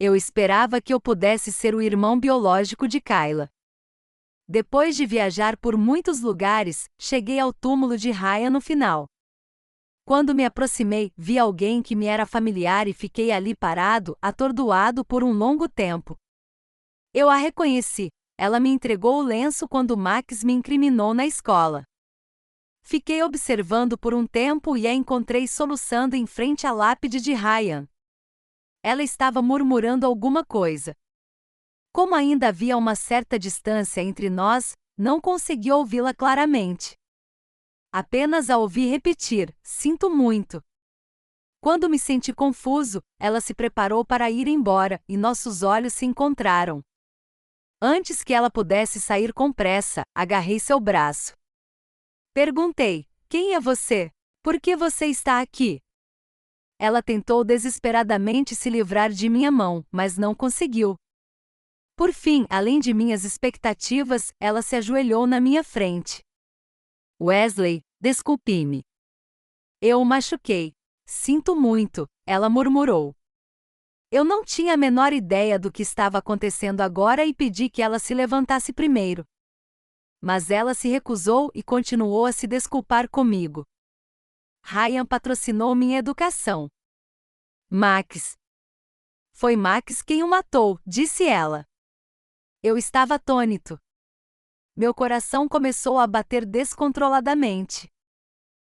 Eu esperava que eu pudesse ser o irmão biológico de Kayla. Depois de viajar por muitos lugares, cheguei ao túmulo de Ryan no final. Quando me aproximei, vi alguém que me era familiar e fiquei ali parado, atordoado por um longo tempo. Eu a reconheci. Ela me entregou o lenço quando Max me incriminou na escola. Fiquei observando por um tempo e a encontrei soluçando em frente à lápide de Ryan. Ela estava murmurando alguma coisa. Como ainda havia uma certa distância entre nós, não consegui ouvi-la claramente. Apenas a ouvi repetir: sinto muito. Quando me senti confuso, ela se preparou para ir embora e nossos olhos se encontraram. Antes que ela pudesse sair com pressa, agarrei seu braço. Perguntei: quem é você? Por que você está aqui? Ela tentou desesperadamente se livrar de minha mão, mas não conseguiu. Por fim, além de minhas expectativas, ela se ajoelhou na minha frente. Wesley, desculpe-me. Eu o machuquei. Sinto muito, ela murmurou. Eu não tinha a menor ideia do que estava acontecendo agora e pedi que ela se levantasse primeiro. Mas ela se recusou e continuou a se desculpar comigo. Ryan patrocinou minha educação. Max. Foi Max quem o matou, disse ela. Eu estava atônito. Meu coração começou a bater descontroladamente.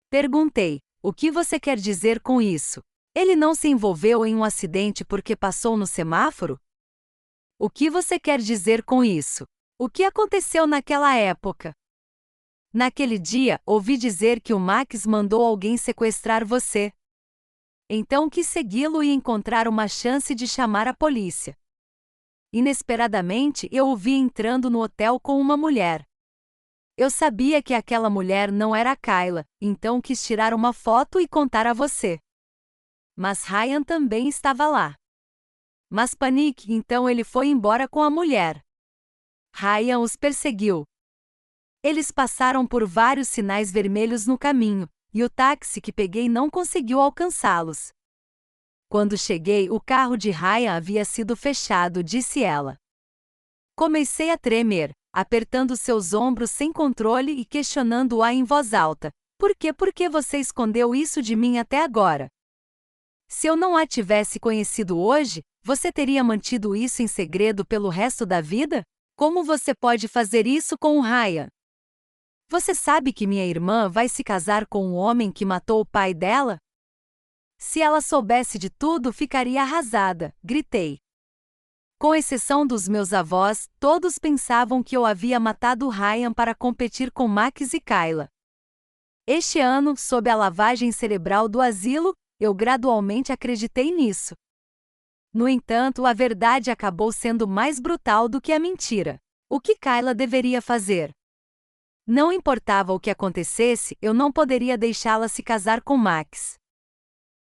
Perguntei: o que você quer dizer com isso? Ele não se envolveu em um acidente porque passou no semáforo? O que você quer dizer com isso? O que aconteceu naquela época? Naquele dia, ouvi dizer que o Max mandou alguém sequestrar você. Então quis segui-lo e encontrar uma chance de chamar a polícia. Inesperadamente, eu o vi entrando no hotel com uma mulher. Eu sabia que aquela mulher não era a Kayla, então quis tirar uma foto e contar a você. Mas Ryan também estava lá. Mas panique, então ele foi embora com a mulher. Ryan os perseguiu. Eles passaram por vários sinais vermelhos no caminho, e o táxi que peguei não conseguiu alcançá-los. Quando cheguei, o carro de Ryan havia sido fechado, disse ela. Comecei a tremer, apertando seus ombros sem controle e questionando-a em voz alta. Por que você escondeu isso de mim até agora? Se eu não a tivesse conhecido hoje, você teria mantido isso em segredo pelo resto da vida? Como você pode fazer isso com o Ryan? Você sabe que minha irmã vai se casar com um homem que matou o pai dela? Se ela soubesse de tudo, ficaria arrasada, gritei. Com exceção dos meus avós, todos pensavam que eu havia matado Ryan para competir com Max e Kayla. Este ano, sob a lavagem cerebral do asilo, eu gradualmente acreditei nisso. No entanto, a verdade acabou sendo mais brutal do que a mentira. O que Kayla deveria fazer? Não importava o que acontecesse, eu não poderia deixá-la se casar com Max.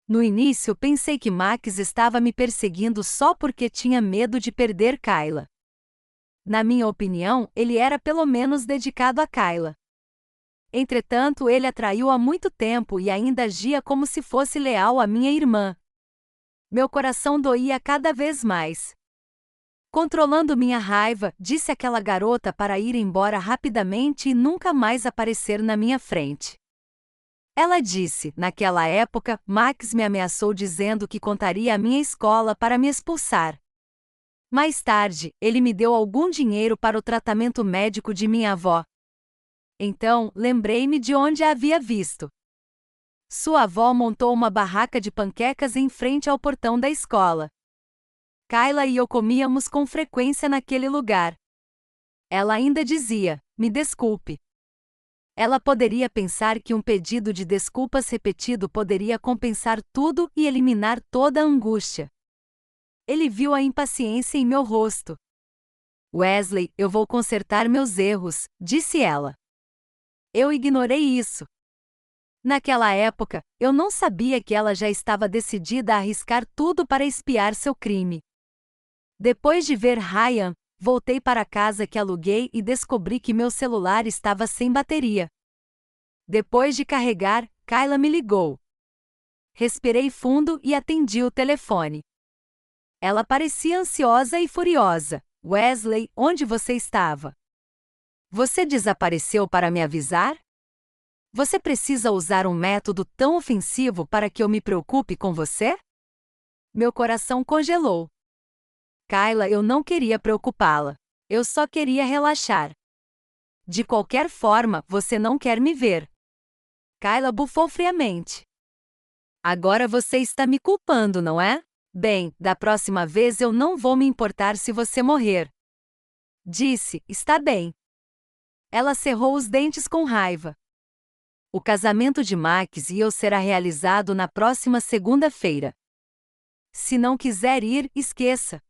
No início, pensei que Max estava me perseguindo só porque tinha medo de perder Kayla. Na minha opinião, ele era pelo menos dedicado a Kayla. Entretanto, ele a traiu há muito tempo e ainda agia como se fosse leal à minha irmã. Meu coração doía cada vez mais. Controlando minha raiva, disse àquela garota para ir embora rapidamente e nunca mais aparecer na minha frente. Ela disse, naquela época, Max me ameaçou dizendo que contaria à minha escola para me expulsar. Mais tarde, ele me deu algum dinheiro para o tratamento médico de minha avó. Então, lembrei-me de onde a havia visto. Sua avó montou uma barraca de panquecas em frente ao portão da escola. Kayla e eu comíamos com frequência naquele lugar. Ela ainda dizia, me desculpe. Ela poderia pensar que um pedido de desculpas repetido poderia compensar tudo e eliminar toda a angústia. Ele viu a impaciência em meu rosto. Wesley, eu vou consertar meus erros, disse ela. Eu ignorei isso. Naquela época, eu não sabia que ela já estava decidida a arriscar tudo para expiar seu crime. Depois de ver Ryan, voltei para a casa que aluguei e descobri que meu celular estava sem bateria. Depois de carregar, Kayla me ligou. Respirei fundo e atendi o telefone. Ela parecia ansiosa e furiosa. Wesley, onde você estava? Você desapareceu para me avisar? Você precisa usar um método tão ofensivo para que eu me preocupe com você? Meu coração congelou. Kayla, eu não queria preocupá-la. Eu só queria relaxar. De qualquer forma, você não quer me ver. Kayla bufou friamente. Agora você está me culpando, não é? Bem, da próxima vez eu não vou me importar se você morrer. Disse, está bem. Ela cerrou os dentes com raiva. O casamento de Max e eu será realizado na próxima segunda-feira. Se não quiser ir, esqueça.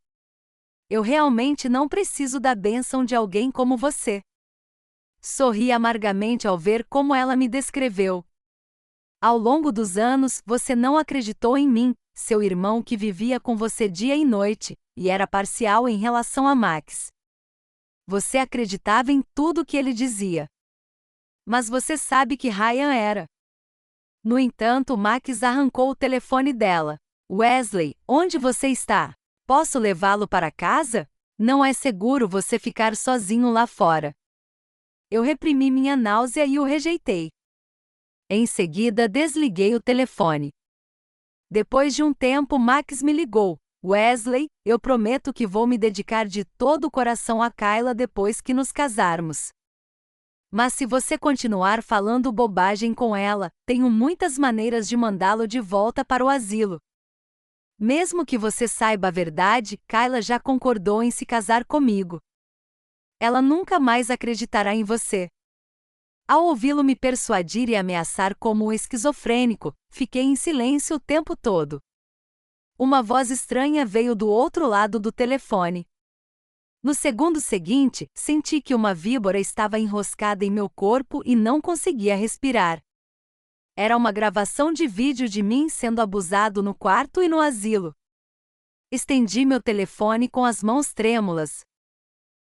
Eu realmente não preciso da bênção de alguém como você. Sorri amargamente ao ver como ela me descreveu. Ao longo dos anos, você não acreditou em mim, seu irmão que vivia com você dia e noite, e era parcial em relação a Max. Você acreditava em tudo que ele dizia. Mas você sabe que Ryan era. No entanto, Max arrancou o telefone dela. Wesley, onde você está? Posso levá-lo para casa? Não é seguro você ficar sozinho lá fora. Eu reprimi minha náusea e o rejeitei. Em seguida, desliguei o telefone. Depois de um tempo, Max me ligou. Wesley, eu prometo que vou me dedicar de todo o coração a Kayla depois que nos casarmos. Mas se você continuar falando bobagem com ela, tenho muitas maneiras de mandá-lo de volta para o asilo. Mesmo que você saiba a verdade, Kayla já concordou em se casar comigo. Ela nunca mais acreditará em você. Ao ouvi-lo me persuadir e ameaçar como um esquizofrênico, fiquei em silêncio o tempo todo. Uma voz estranha veio do outro lado do telefone. No segundo seguinte, senti que uma víbora estava enroscada em meu corpo e não conseguia respirar. Era uma gravação de vídeo de mim sendo abusado no quarto e no asilo. Estendi meu telefone com as mãos trêmulas.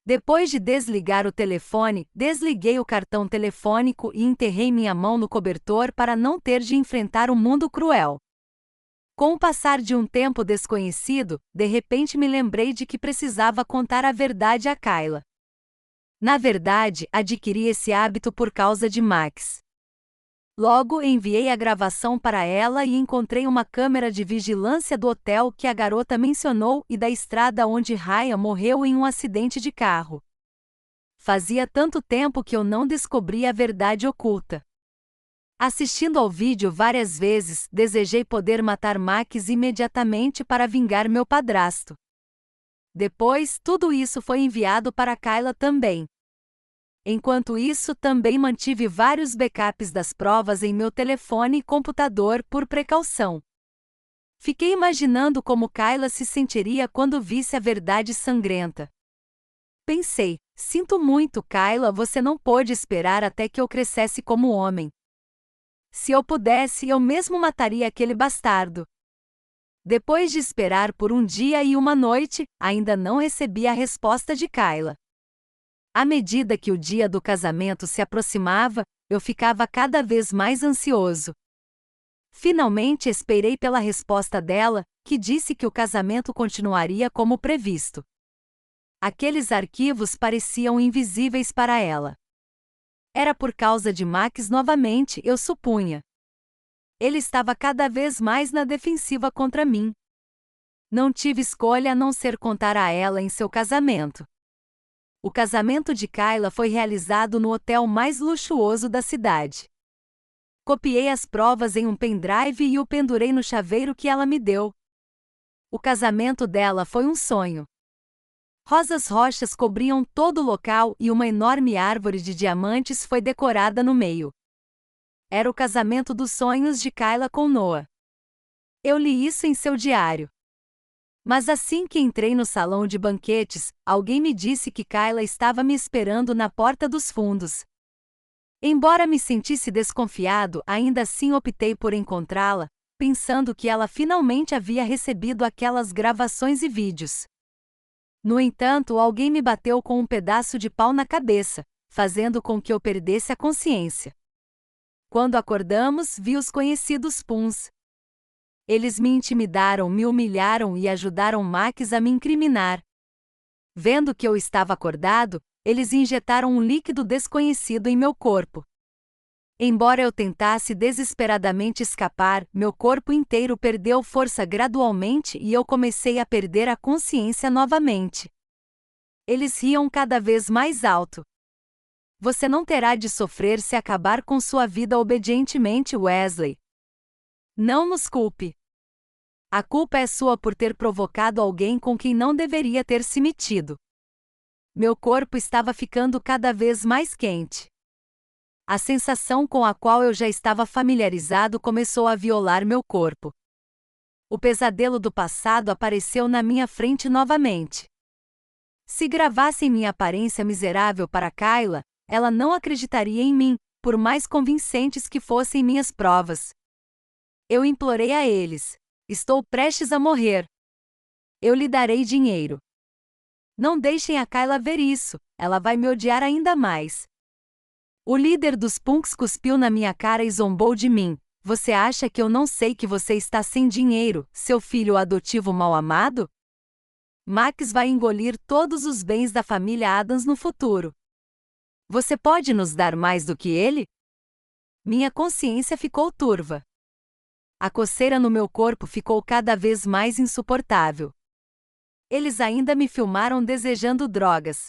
Depois de desligar o telefone, desliguei o cartão telefônico e enterrei minha mão no cobertor para não ter de enfrentar o mundo cruel. Com o passar de um tempo desconhecido, de repente me lembrei de que precisava contar a verdade a Kayla. Na verdade, adquiri esse hábito por causa de Max. Logo, enviei a gravação para ela e encontrei uma câmera de vigilância do hotel que a garota mencionou e da estrada onde Ryan morreu em um acidente de carro. Fazia tanto tempo que eu não descobri a verdade oculta. Assistindo ao vídeo várias vezes, desejei poder matar Max imediatamente para vingar meu padrasto. Depois, tudo isso foi enviado para Kayla também. Enquanto isso, também mantive vários backups das provas em meu telefone e computador por precaução. Fiquei imaginando como Kayla se sentiria quando visse a verdade sangrenta. Pensei, sinto muito, Kayla, você não pôde esperar até que eu crescesse como homem. Se eu pudesse, eu mesmo mataria aquele bastardo. Depois de esperar por um dia e uma noite, ainda não recebi a resposta de Kayla. À medida que o dia do casamento se aproximava, eu ficava cada vez mais ansioso. Finalmente esperei pela resposta dela, que disse que o casamento continuaria como previsto. Aqueles arquivos pareciam invisíveis para ela. Era por causa de Max novamente, eu supunha. Ele estava cada vez mais na defensiva contra mim. Não tive escolha a não ser contar a ela em seu casamento. O casamento de Kayla foi realizado no hotel mais luxuoso da cidade. Copiei as provas em um pendrive e o pendurei no chaveiro que ela me deu. O casamento dela foi um sonho. Rosas roxas cobriam todo o local e uma enorme árvore de diamantes foi decorada no meio. Era o casamento dos sonhos de Kayla com Noah. Eu li isso em seu diário. Mas assim que entrei no salão de banquetes, alguém me disse que Kayla estava me esperando na porta dos fundos. Embora me sentisse desconfiado, ainda assim optei por encontrá-la, pensando que ela finalmente havia recebido aquelas gravações e vídeos. No entanto, alguém me bateu com um pedaço de pau na cabeça, fazendo com que eu perdesse a consciência. Quando acordamos, vi os conhecidos puns. Eles me intimidaram, me humilharam e ajudaram Max a me incriminar. Vendo que eu estava acordado, eles injetaram um líquido desconhecido em meu corpo. Embora eu tentasse desesperadamente escapar, meu corpo inteiro perdeu força gradualmente e eu comecei a perder a consciência novamente. Eles riam cada vez mais alto. Você não terá de sofrer se acabar com sua vida obedientemente, Wesley. Não nos culpe. A culpa é sua por ter provocado alguém com quem não deveria ter se metido. Meu corpo estava ficando cada vez mais quente. A sensação com a qual eu já estava familiarizado começou a violar meu corpo. O pesadelo do passado apareceu na minha frente novamente. Se gravassem minha aparência miserável para Kayla, ela não acreditaria em mim, por mais convincentes que fossem minhas provas. Eu implorei a eles: estou prestes a morrer. Eu lhe darei dinheiro. Não deixem a Kayla ver isso, ela vai me odiar ainda mais. O líder dos punks cuspiu na minha cara e zombou de mim. Você acha que eu não sei que você está sem dinheiro, seu filho adotivo mal amado? Max vai engolir todos os bens da família Adams no futuro. Você pode nos dar mais do que ele? Minha consciência ficou turva. A coceira no meu corpo ficou cada vez mais insuportável. Eles ainda me filmaram desejando drogas.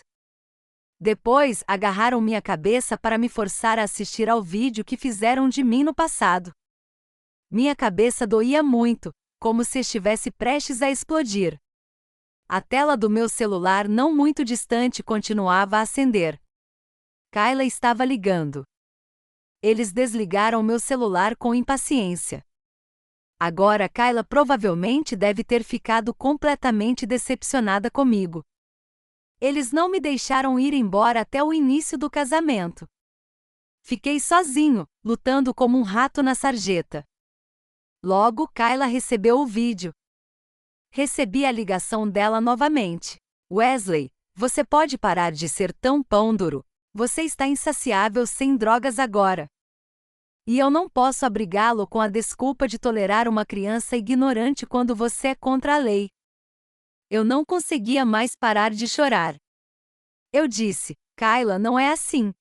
Depois, agarraram minha cabeça para me forçar a assistir ao vídeo que fizeram de mim no passado. Minha cabeça doía muito, como se estivesse prestes a explodir. A tela do meu celular não muito distante continuava a acender. Kayla estava ligando. Eles desligaram meu celular com impaciência. Agora Kayla provavelmente deve ter ficado completamente decepcionada comigo. Eles não me deixaram ir embora até o início do casamento. Fiquei sozinho, lutando como um rato na sarjeta. Logo, Kayla recebeu o vídeo. Recebi a ligação dela novamente. Wesley, Você pode parar de ser tão pão duro. Você está insaciável sem drogas agora. E eu não posso abrigá-lo com a desculpa de tolerar uma criança ignorante quando você é contra a lei. Eu não conseguia mais parar de chorar. Eu disse, Kayla, não é assim.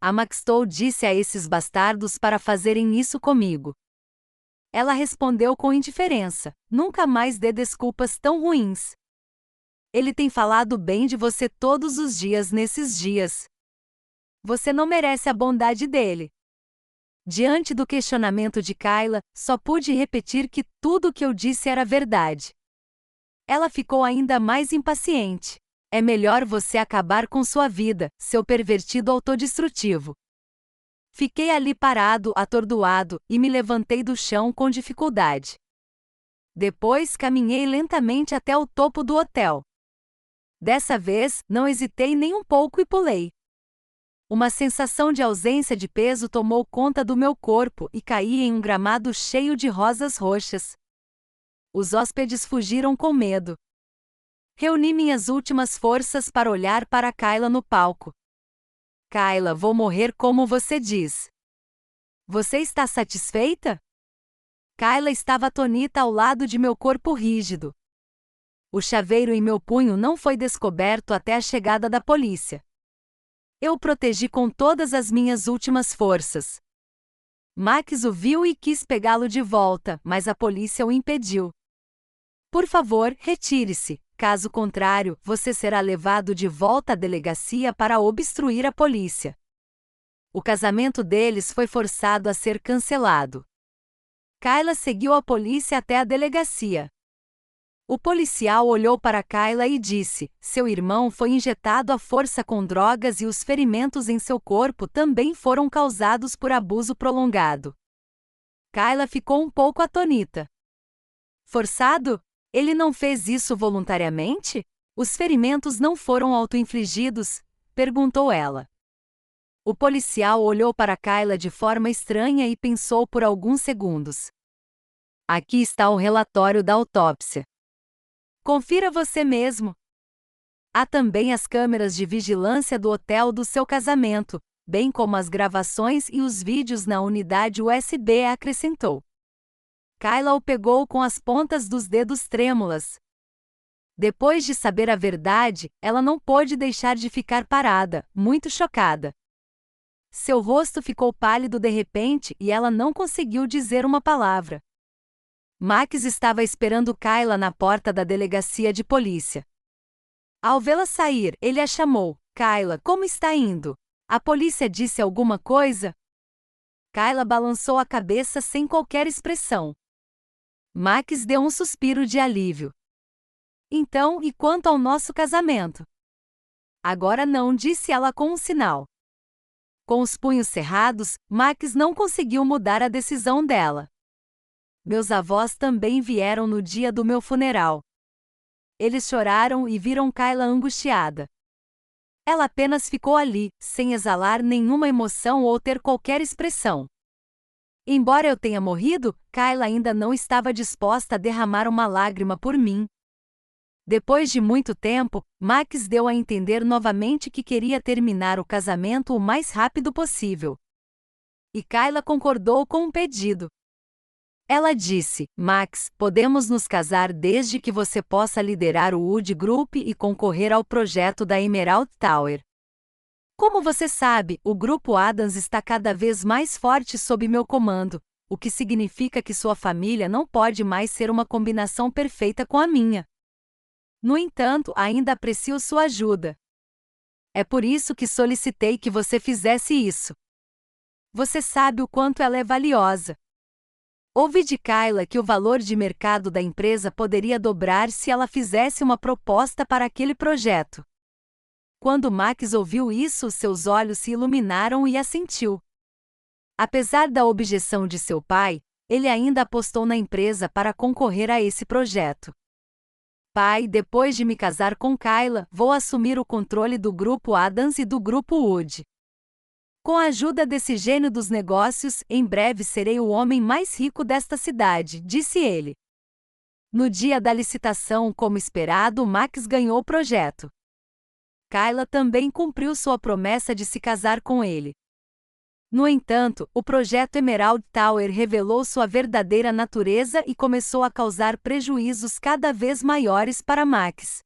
A Maxtou disse a esses bastardos para fazerem isso comigo. Ela respondeu com indiferença, nunca mais dê desculpas tão ruins. Ele tem falado bem de você todos os dias nesses dias. Você não merece a bondade dele. Diante do questionamento de Kayla, só pude repetir que tudo o que eu disse era verdade. Ela ficou ainda mais impaciente. É melhor você acabar com sua vida, seu pervertido autodestrutivo. Fiquei ali parado, atordoado, e me levantei do chão com dificuldade. Depois caminhei lentamente até o topo do hotel. Dessa vez, não hesitei nem um pouco e pulei. Uma sensação de ausência de peso tomou conta do meu corpo e caí em um gramado cheio de rosas roxas. Os hóspedes fugiram com medo. Reuni minhas últimas forças para olhar para Kayla no palco. Kayla, vou morrer como você diz. Você está satisfeita? Kayla estava atônita ao lado de meu corpo rígido. O chaveiro em meu punho não foi descoberto até a chegada da polícia. Eu o protegi com todas as minhas últimas forças. Max o viu e quis pegá-lo de volta, mas a polícia o impediu. Por favor, retire-se. Caso contrário, você será levado de volta à delegacia para obstruir a polícia. O casamento deles foi forçado a ser cancelado. Kayla seguiu a polícia até a delegacia. O policial olhou para Kayla e disse: seu irmão foi injetado à força com drogas e os ferimentos em seu corpo também foram causados por abuso prolongado. Kayla ficou um pouco atônita. Forçado? Ele não fez isso voluntariamente? Os ferimentos não foram auto-infligidos? Perguntou ela. O policial olhou para Kayla de forma estranha e pensou por alguns segundos. Aqui está o relatório da autópsia. Confira você mesmo. Há também as câmeras de vigilância do hotel do seu casamento, bem como as gravações e os vídeos na unidade USB, acrescentou. Kayla o pegou com as pontas dos dedos trêmulas. Depois de saber a verdade, ela não pôde deixar de ficar parada, muito chocada. Seu rosto ficou pálido de repente e ela não conseguiu dizer uma palavra. Max estava esperando Kayla na porta da delegacia de polícia. Ao vê-la sair, ele a chamou. Kayla, como está indo? A polícia disse alguma coisa? Kayla balançou a cabeça sem qualquer expressão. Max deu um suspiro de alívio. Então, e quanto ao nosso casamento? Agora não, disse ela com um sinal. Com os punhos cerrados, Max não conseguiu mudar a decisão dela. Meus avós também vieram no dia do meu funeral. Eles choraram e viram Kayla angustiada. Ela apenas ficou ali, sem exalar nenhuma emoção ou ter qualquer expressão. Embora eu tenha morrido, Kayla ainda não estava disposta a derramar uma lágrima por mim. Depois de muito tempo, Max deu a entender novamente que queria terminar o casamento o mais rápido possível. E Kayla concordou com o pedido. Ela disse: Max, podemos nos casar desde que você possa liderar o Wood Group e concorrer ao projeto da Emerald Tower. Como você sabe, o grupo Adams está cada vez mais forte sob meu comando, o que significa que sua família não pode mais ser uma combinação perfeita com a minha. No entanto, ainda aprecio sua ajuda. É por isso que solicitei que você fizesse isso. Você sabe o quanto ela é valiosa. Ouvi de Kayla que o valor de mercado da empresa poderia dobrar se ela fizesse uma proposta para aquele projeto. Quando Max ouviu isso, seus olhos se iluminaram e assentiu. Apesar da objeção de seu pai, ele ainda apostou na empresa para concorrer a esse projeto. Pai, depois de me casar com Kayla, vou assumir o controle do grupo Adams e do grupo Wood. Com a ajuda desse gênio dos negócios, em breve serei o homem mais rico desta cidade, disse ele. No dia da licitação, como esperado, Max ganhou o projeto. Kayla também cumpriu sua promessa de se casar com ele. No entanto, o projeto Emerald Tower revelou sua verdadeira natureza e começou a causar prejuízos cada vez maiores para Max.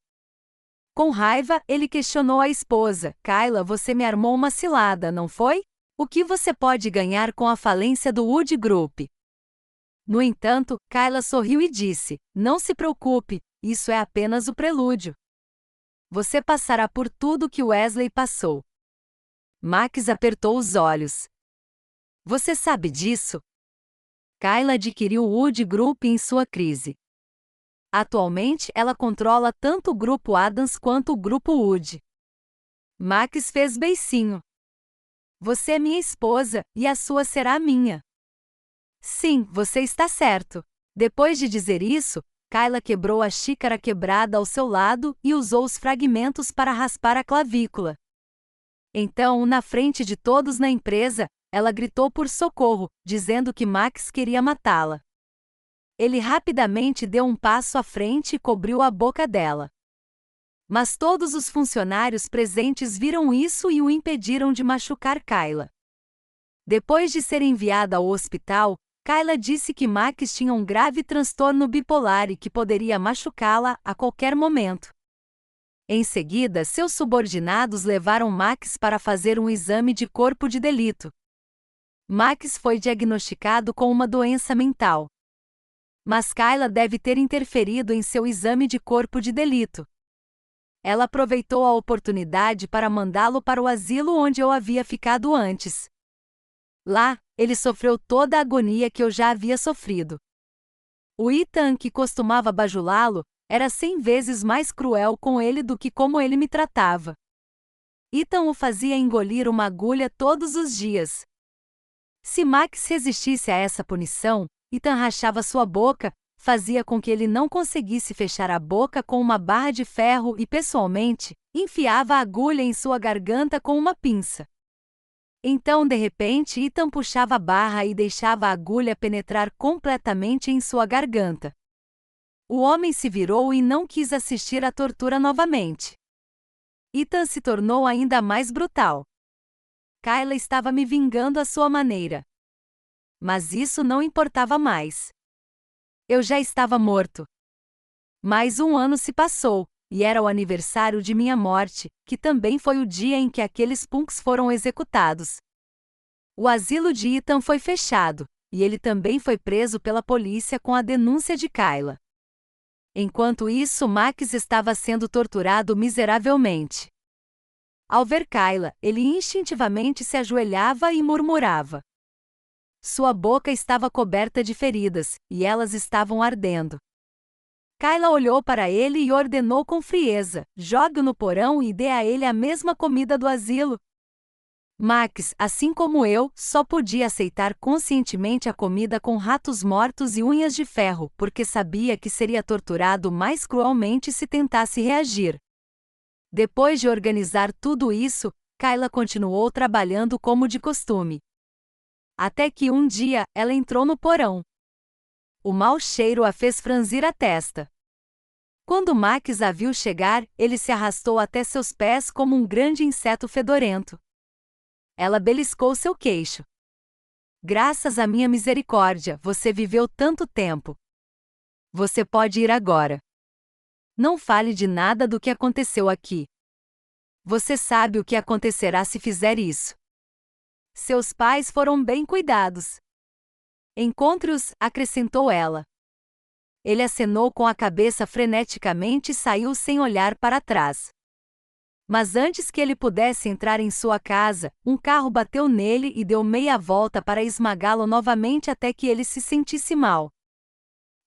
Com raiva, ele questionou a esposa: Kayla, você me armou uma cilada, não foi? O que você pode ganhar com a falência do Wood Group? No entanto, Kayla sorriu e disse: não se preocupe, isso é apenas o prelúdio. Você passará por tudo que Wesley passou. Max apertou os olhos. Você sabe disso? Kayla adquiriu o Wood Group em sua crise. Atualmente, ela controla tanto o Grupo Adams quanto o Grupo Wood. Max fez beicinho. Você é minha esposa, e a sua será a minha. Sim, você está certo. Depois de dizer isso, Kayla quebrou a xícara quebrada ao seu lado e usou os fragmentos para raspar a clavícula. Então, na frente de todos na empresa, ela gritou por socorro, dizendo que Max queria matá-la. Ele rapidamente deu um passo à frente e cobriu a boca dela. Mas todos os funcionários presentes viram isso e o impediram de machucar Kayla. Depois de ser enviada ao hospital, Kayla disse que Max tinha um grave transtorno bipolar e que poderia machucá-la a qualquer momento. Em seguida, seus subordinados levaram Max para fazer um exame de corpo de delito. Max foi diagnosticado com uma doença mental. Mas Kayla deve ter interferido em seu exame de corpo de delito. Ela aproveitou a oportunidade para mandá-lo para o asilo onde eu havia ficado antes. Lá, ele sofreu toda a agonia que eu já havia sofrido. O Ethan, que costumava bajulá-lo, era 100 vezes mais cruel com ele do que como ele me tratava. Ethan o fazia engolir uma agulha todos os dias. Se Max resistisse a essa punição, Ethan rachava sua boca, fazia com que ele não conseguisse fechar a boca com uma barra de ferro e, pessoalmente, enfiava a agulha em sua garganta com uma pinça. Então, de repente, Ethan puxava a barra e deixava a agulha penetrar completamente em sua garganta. O homem se virou e não quis assistir à tortura novamente. Ethan se tornou ainda mais brutal. Kayla estava me vingando à sua maneira. Mas isso não importava mais. Eu já estava morto. Mais um ano se passou, e era o aniversário de minha morte, que também foi o dia em que aqueles punks foram executados. O asilo de Ethan foi fechado, e ele também foi preso pela polícia com a denúncia de Kayla. Enquanto isso, Max estava sendo torturado miseravelmente. Ao ver Kayla, ele instintivamente se ajoelhava e murmurava. Sua boca estava coberta de feridas, e elas estavam ardendo. Kayla olhou para ele e ordenou com frieza: jogue-o no porão e dê a ele a mesma comida do asilo. Max, assim como eu, só podia aceitar conscientemente a comida com ratos mortos e unhas de ferro, porque sabia que seria torturado mais cruelmente se tentasse reagir. Depois de organizar tudo isso, Kayla continuou trabalhando como de costume. Até que um dia, ela entrou no porão. O mau cheiro a fez franzir a testa. Quando Max a viu chegar, ele se arrastou até seus pés como um grande inseto fedorento. Ela beliscou seu queixo. Graças à minha misericórdia, você viveu tanto tempo. Você pode ir agora. Não fale de nada do que aconteceu aqui. Você sabe o que acontecerá se fizer isso. Seus pais foram bem cuidados. Encontre-os, acrescentou ela. Ele acenou com a cabeça freneticamente e saiu sem olhar para trás. Mas antes que ele pudesse entrar em sua casa, um carro bateu nele e deu meia volta para esmagá-lo novamente até que ele se sentisse mal.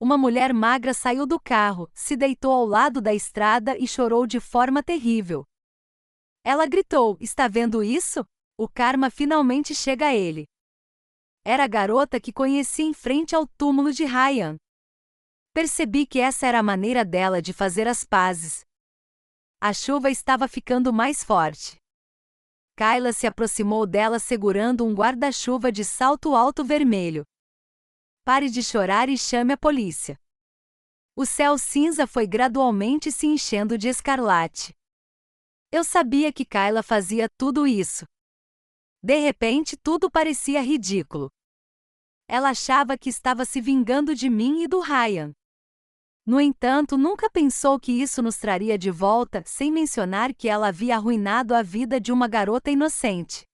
Uma mulher magra saiu do carro, se deitou ao lado da estrada e chorou de forma terrível. Ela gritou: está vendo isso? O karma finalmente chega a ele. Era a garota que conheci em frente ao túmulo de Ryan. Percebi que essa era a maneira dela de fazer as pazes. A chuva estava ficando mais forte. Kayla se aproximou dela segurando um guarda-chuva de salto alto vermelho. Pare de chorar e chame a polícia. O céu cinza foi gradualmente se enchendo de escarlate. Eu sabia que Kayla fazia tudo isso. De repente, tudo parecia ridículo. Ela achava que estava se vingando de mim e do Ryan. No entanto, nunca pensou que isso nos traria de volta, sem mencionar que ela havia arruinado a vida de uma garota inocente.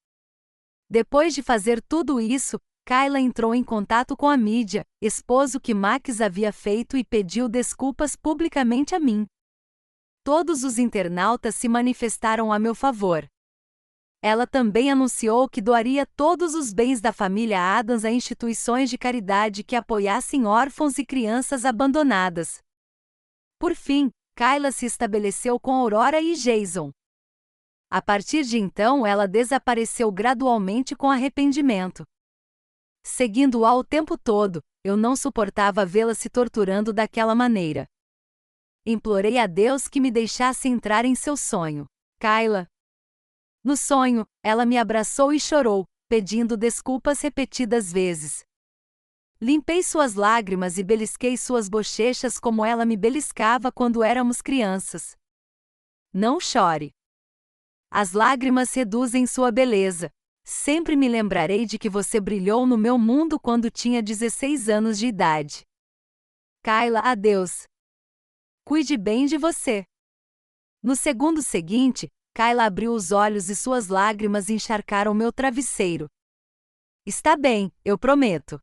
Depois de fazer tudo isso, Kayla entrou em contato com a mídia, expôs o que Max havia feito e pediu desculpas publicamente a mim. Todos os internautas se manifestaram a meu favor. Ela também anunciou que doaria todos os bens da família Addams a instituições de caridade que apoiassem órfãos e crianças abandonadas. Por fim, Kayla se estabeleceu com Aurora e Jason. A partir de então, ela desapareceu gradualmente com arrependimento. Seguindo-a o tempo todo, eu não suportava vê-la se torturando daquela maneira. Implorei a Deus que me deixasse entrar em seu sonho. Kayla. No sonho, ela me abraçou e chorou, pedindo desculpas repetidas vezes. Limpei suas lágrimas e belisquei suas bochechas como ela me beliscava quando éramos crianças. Não chore. As lágrimas reduzem sua beleza. Sempre me lembrarei de que você brilhou no meu mundo quando tinha 16 anos de idade. Kayla, adeus. Cuide bem de você. No segundo seguinte, Kayla abriu os olhos e suas lágrimas encharcaram meu travesseiro. Está bem, eu prometo.